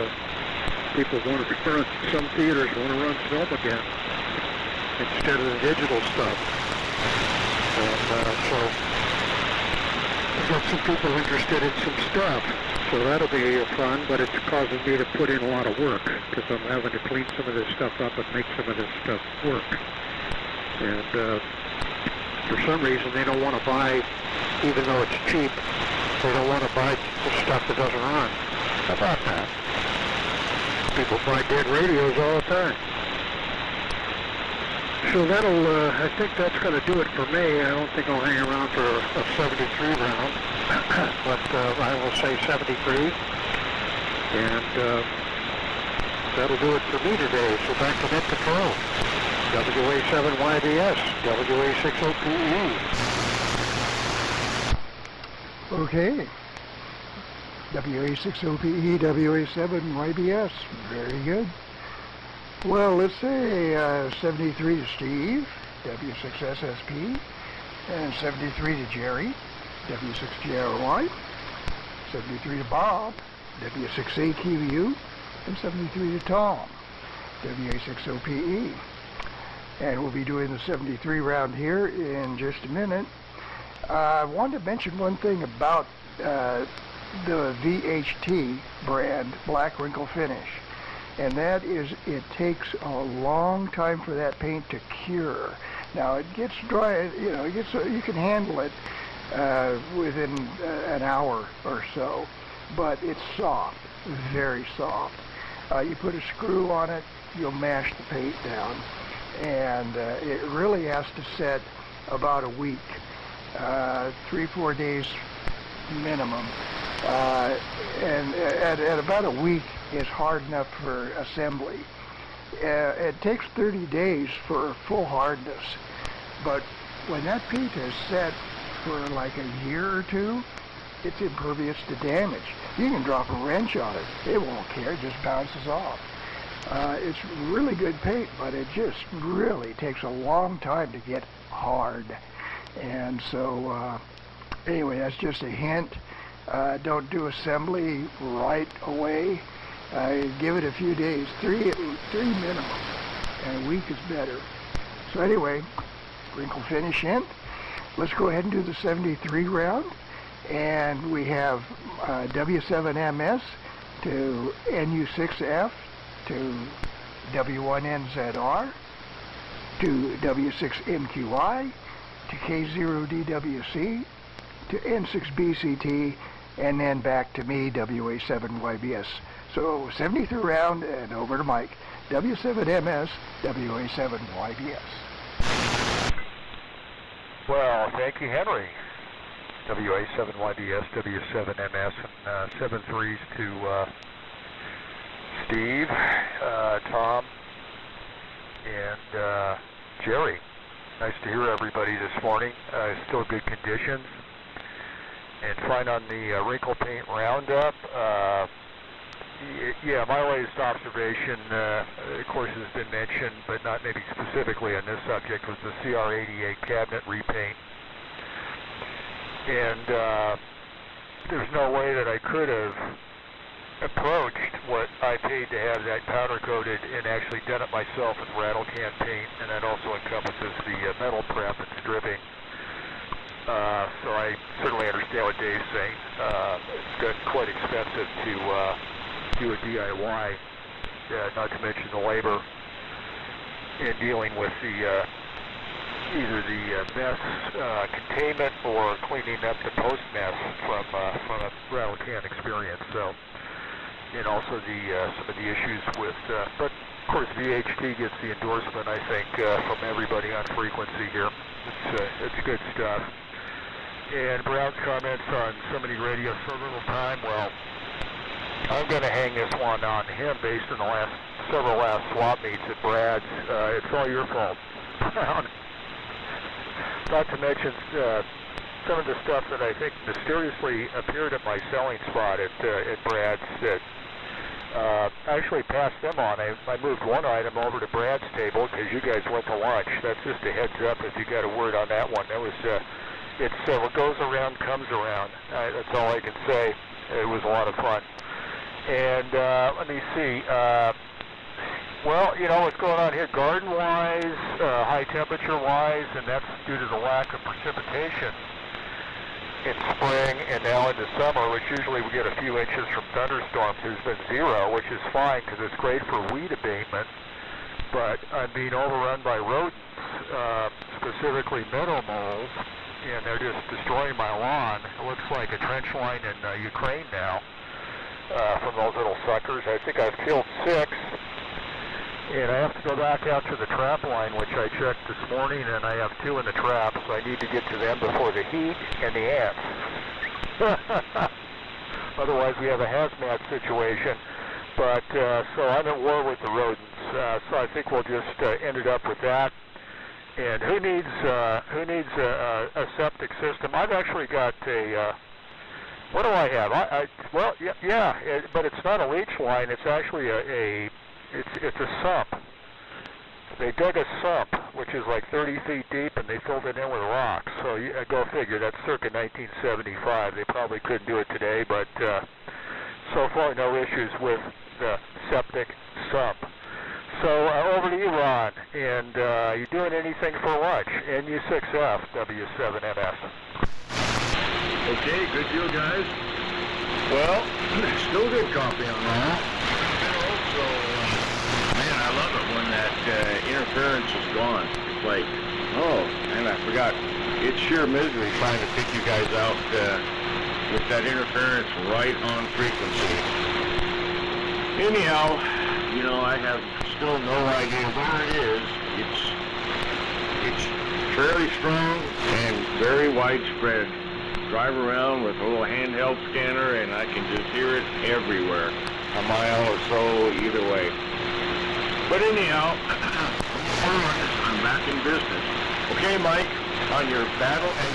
run, some theaters want to run film again instead of the digital stuff. And so I've got some people interested in some stuff. So that'll be fun, but it's causing me to put in a lot of work because I'm having to clean some of this stuff up and make some of this stuff work. And for some reason, they don't want to buy, even though it's cheap, they don't want to buy the stuff that doesn't run. How about that? People buy dead radios all the time. So that'll, I think that's going to do it for me. I don't think I'll hang around for a 73 round, but I will say 73. And that'll do it for me today. So back to net control. WA7YBS, WA60PE. Okay. WA60PE, WA7YBS. Very good. Well, let's say 73 to Steve, W6SSP, and 73 to Jerry, W6GRY, 73 to Bob, W6AQU, and 73 to Tom, WA60PE. And we'll be doing the 73 round here in just a minute. I wanted to mention one thing about the VHT brand Black Wrinkle Finish. And that is, it takes a long time for that paint to cure. Now it gets dry, you know, you can handle it within an hour or so, but it's soft, very soft. You put a screw on it, you'll mash the paint down, and it really has to set about a week, 3-4 days minimum. And at about a week is hard enough for assembly. It takes 30 days for full hardness, but when that paint is set for like a year or two, it's impervious to damage. You can drop a wrench on it, it won't care, it just bounces off. It's really good paint, but it just really takes a long time to get hard. And so anyway, that's just a hint. Don't do assembly right away. Give it a few days, three minimum, and a week is better. So anyway, wrinkle finish in. Let's go ahead and do the 73 round. And we have W7MS to NU6F to W1NZR to W6MQI to K0DWC, to N6BCT, and then back to me, WA7YBS. So 73 round and over to Mike, W7MS, WA7YBS. Well, thank you, Henry. WA7YBS, W7MS, and 7-3s to Steve, Tom, and Jerry. Nice to hear everybody this morning. Still good conditions. And fine on the wrinkle paint roundup. Yeah, my latest observation, of course, has been mentioned, but not maybe specifically on this subject, was the CR88 cabinet repaint. And there's no way that I could have approached what I paid to have that powder coated and actually done it myself with rattle can paint, and that also encompasses the metal prep and stripping. So I certainly understand what Dave's saying. It's gotten quite expensive to do a DIY, not to mention the labor in dealing with the either the mess containment or cleaning up the post mess from a rattle can experience. So, and also the some of the issues with, but of course VHT gets the endorsement, I think, from everybody on frequency here. It's good stuff. And Brown's comments on somebody radio so little time, well, I'm going to hang this one on him based on the several last swap meets at Brad's. It's all your fault, Brown. Not to mention some of the stuff that I think mysteriously appeared at my selling spot at Brad's that I actually passed them on. I moved one item over to Brad's table because you guys went to lunch. That's just a heads up if you got a word on that one. That was it's what goes around comes around. That's all I can say. It was a lot of fun. And let me see. Well, you know what's going on here garden-wise, high temperature-wise, and that's due to the lack of precipitation in spring and now into summer, which usually we get a few inches from thunderstorms. There's been zero, which is fine because it's great for weed abatement, but I'm being overrun by rodents, specifically meadow moles, and they're just destroying my lawn. It looks like a trench line in Ukraine now from those little suckers. I think I've killed 6. And I have to go back out to the trap line, which I checked this morning, and I have 2 in the trap, so I need to get to them before the heat and the ants. Otherwise, we have a hazmat situation. But so I'm at war with the rodents. So I think we'll just end it up with that. And who needs a septic system? I've actually got a. What do I have? Well, yeah, but it's not a leach line. It's actually It's a sump. They dug a sump, which is like 30 feet deep, and they filled it in with rocks. So go figure, that's circa 1975. They probably couldn't do it today, but so far no issues with the septic sump. So over to you, Ron. And you doing anything for lunch? NU6F, W7MS. Okay, good deal, guys. Well, still good coffee on that. I love it when that interference is gone. It's like, oh, and I forgot. It's sheer misery trying to pick you guys out with that interference right on frequency. Anyhow, you know, I have still no idea where it is. It's fairly strong and very widespread. Drive around with a little handheld scanner and I can just hear it everywhere, a mile or so either way. But anyhow, I'm back in business. Okay, Mike, on your battle and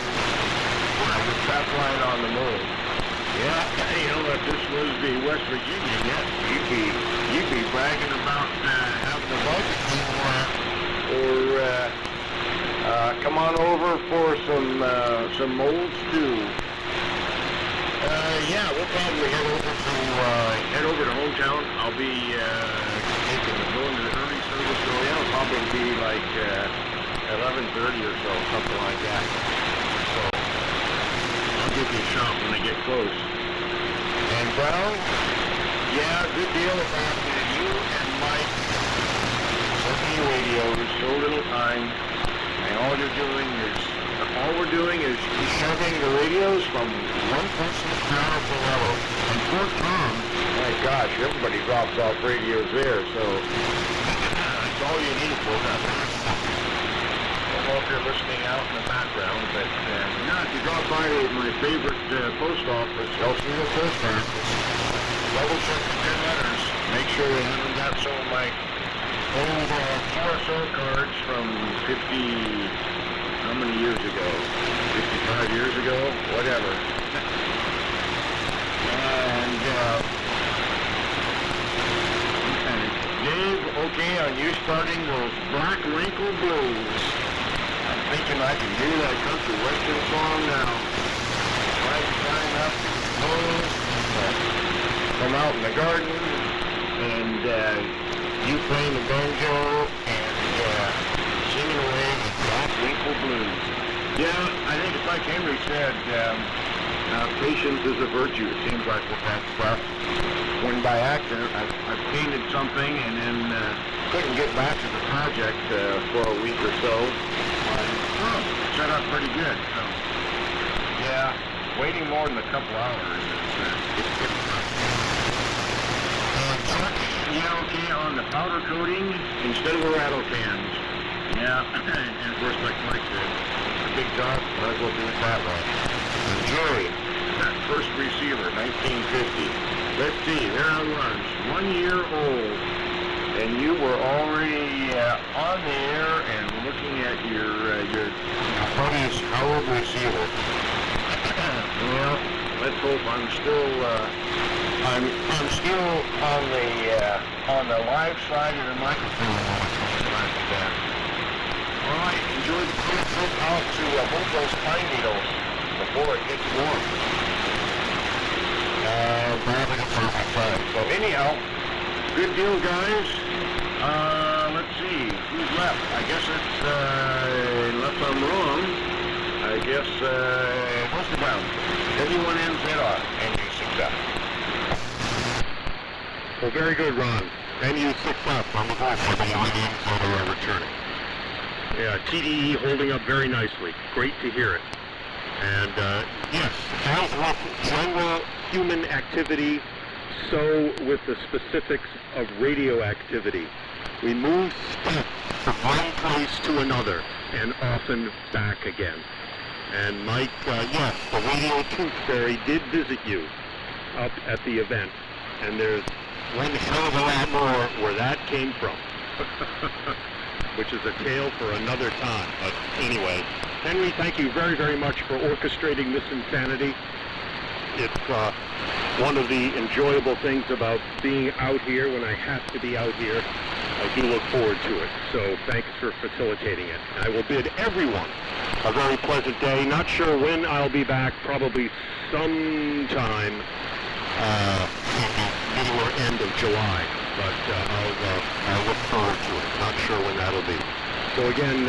your trap line on the moon. Yeah, you know, if this was the West Virginia, yes, you'd be bragging about having a barbecue or come on over for some mold stew. Yeah, we'll probably head over to hometown. I'll be going to the early service, so yeah, it'll probably be like 11:30 or so, something like that. So I'll give you a shot when I get close. And Brown, yeah, good deal about you and Mike working your radios so little time, and all you're doing is all we're doing is shoving the radios from one person to another level. And Fort Tom, my gosh, everybody drops off radios there, so that's all you need for that. I don't know if you're listening out in the background, but if you drop by my favorite post office, Elsinore Post Office, double check the 10 letters. Make sure you haven't got some of my old QSO cards from 50, how many years ago? 55 years ago? Whatever. And, Dave, okay, on you starting those Black Wrinkle Blues. I'm thinking I can hear that country western song now. Right, climb up the hills, come out in the garden, and you playing the banjo and singing away the Black Wrinkle Blues. Yeah, I think it's like Henry said, patience is a virtue. It seems like with that stuff. When by accident I painted something and then couldn't get back to the project for a week or so, it set up pretty good. So, yeah, waiting more than a couple hours is pretty tough. Yeah, okay, on the powder coating instead of the rattle cans. Yeah, and of course, like Mike said, it's a big job, might as well do it that way. Jerry, that first receiver, 1950. Let's see, there I was, 1 year old, and you were already on the air and looking at your opponent's Howard receiver. Well, let's hope I'm still on the live side of the microphone. All right, enjoy the trip out to both those pine needles before it gets warm. Probably the perfect time. So anyhow, good deal, guys. Let's see, who's left? I guess it's, unless I'm wrong, I guess, Mr. Brown, W1NZR, NU6F. Well, very good, Ron. NU6F on the ball for W1NZR returning. Yeah, TDE holding up very nicely. Great to hear it. And yes, as with general human activity, so with the specifics of radioactivity. We move from one place to another and often back again. And Mike, yes, the radio tooth fairy did visit you up at the event. And there's one hell of a lot more where that came from. Which is a tale for another time. But anyway, Henry, thank you very, very much for orchestrating this insanity. It's one of the enjoyable things about being out here when I have to be out here. I do look forward to it. So thanks for facilitating it. I will bid everyone a very pleasant day. Not sure when I'll be back, probably sometime middle or end of July. But I'll look forward to it. Not sure when that'll be. So again,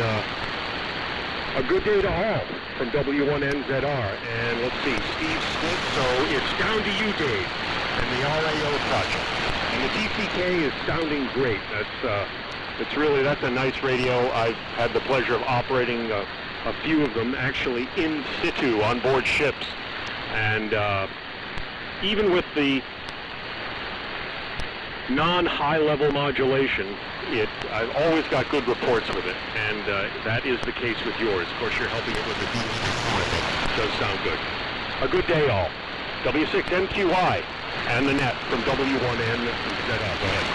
a good day to all from W1NZR. And let's see, Steve Smith, so it's down to you, Dave, and the RAO project. And the DCK is sounding great. That's a nice radio. I've had the pleasure of operating a few of them actually in situ on board ships. And even with the non-high-level modulation, I've always got good reports with it, and that is the case with yours. Of course, you're helping it with the it does sound good. A good day, all. W6NQI and the net from W1NZR. Go ahead.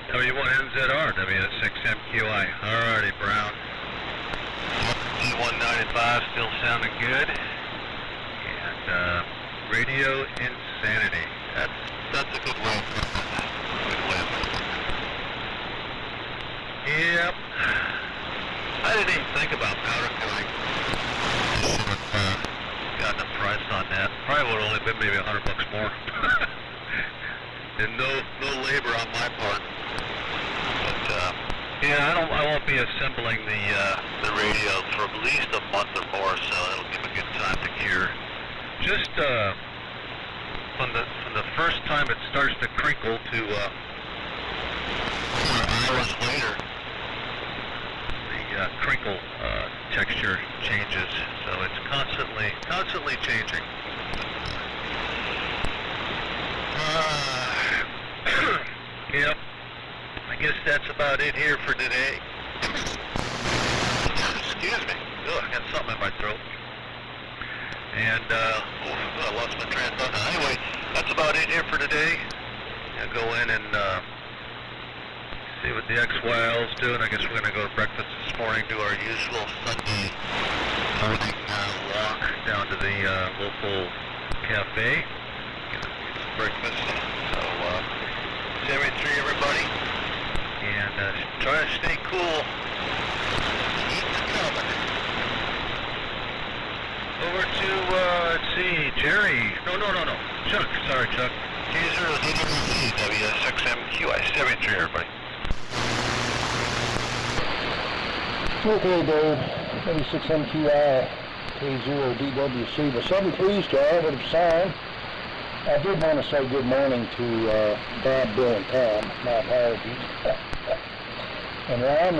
W1NZR, W6MQI. Alrighty, Brown. D195 still sounding good. And radio insanity. That's a good way. Yep. I didn't even think about powder coating. Should have gotten a price on that. Probably would have only been maybe $100 more. And no labor on my part. But yeah, I won't be assembling the radio for at least a month or more, so it'll give a good time to cure. Just from the first time it starts to crinkle to hours later, crinkle texture changes, so it's constantly changing. Yep, I guess that's about it here for today. Excuse me, I got something in my throat. And, I lost my train of thought. Anyway, that's about it here for today. I'll go in and see what the XYL's doing. I guess we're going to go to breakfast this morning, do our usual Sunday morning walk down to the local cafe. Get some breakfast. So, 73 everybody. And try to stay cool. Heat's coming. Over to, let's see, Jerry. No. Chuck. Sorry, Chuck. K0DWC-W6MQI 73, everybody. Okay, Dave. W6MQI K0DWC. The 73's to all that have signed. I did want to say good morning to Bob, Bill, and Tom. My apologies. And Ron,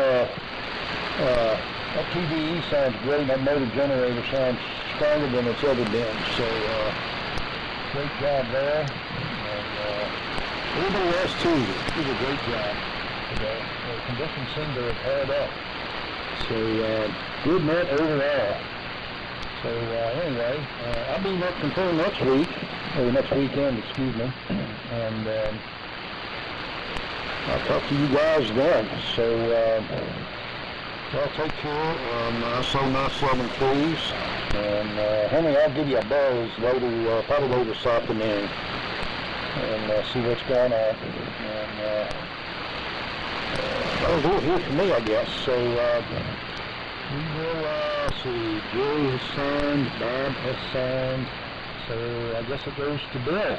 that TDE sounds great. That motor generator sounds stronger than it's ever been. So, great job there. And everybody else, too, did a great job today. The conditions seem to have held up. So, good night overall. So, anyway, I'll be net control next week, or next weekend, excuse me. And I'll talk to you guys then. So, I'll take care. So nice 7 please. And Henry, I'll give you a buzz later, probably later this afternoon, and see what's going on. And that'll do it here for me, I guess. So we will see. Jerry has signed, Bob has signed. So I guess it goes to Bill.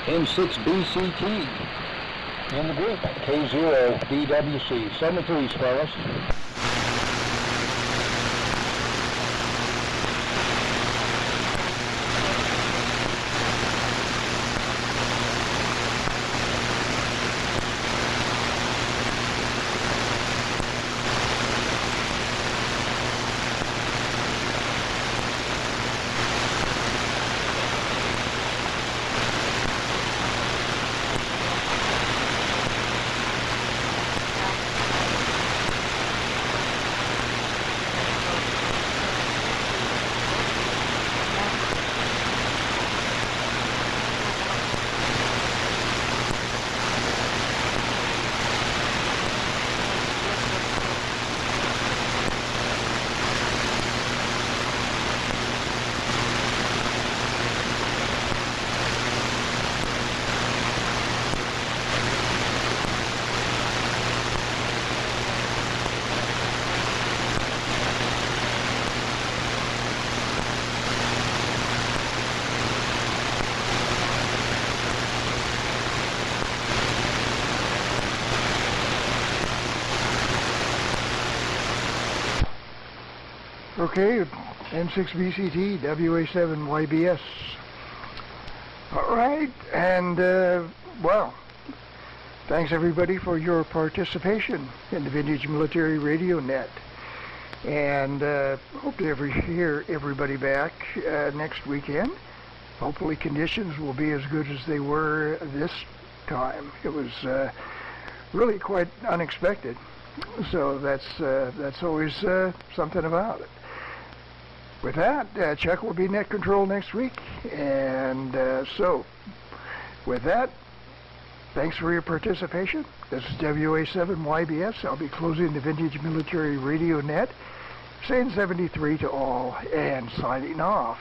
M6BCT in the group. K0DWC. 73s, fellas. Okay, M6BCT, WA7YBS. All right, and, well, thanks everybody for your participation in the Vintage Military Radio Net. And hope to hear everybody back next weekend. Hopefully conditions will be as good as they were this time. It was really quite unexpected. So that's always something about it. With that, Chuck will be net control next week. And so, with that, thanks for your participation. This is WA7YBS. I'll be closing the Vintage Military Radio Net, saying 73 to all and signing off.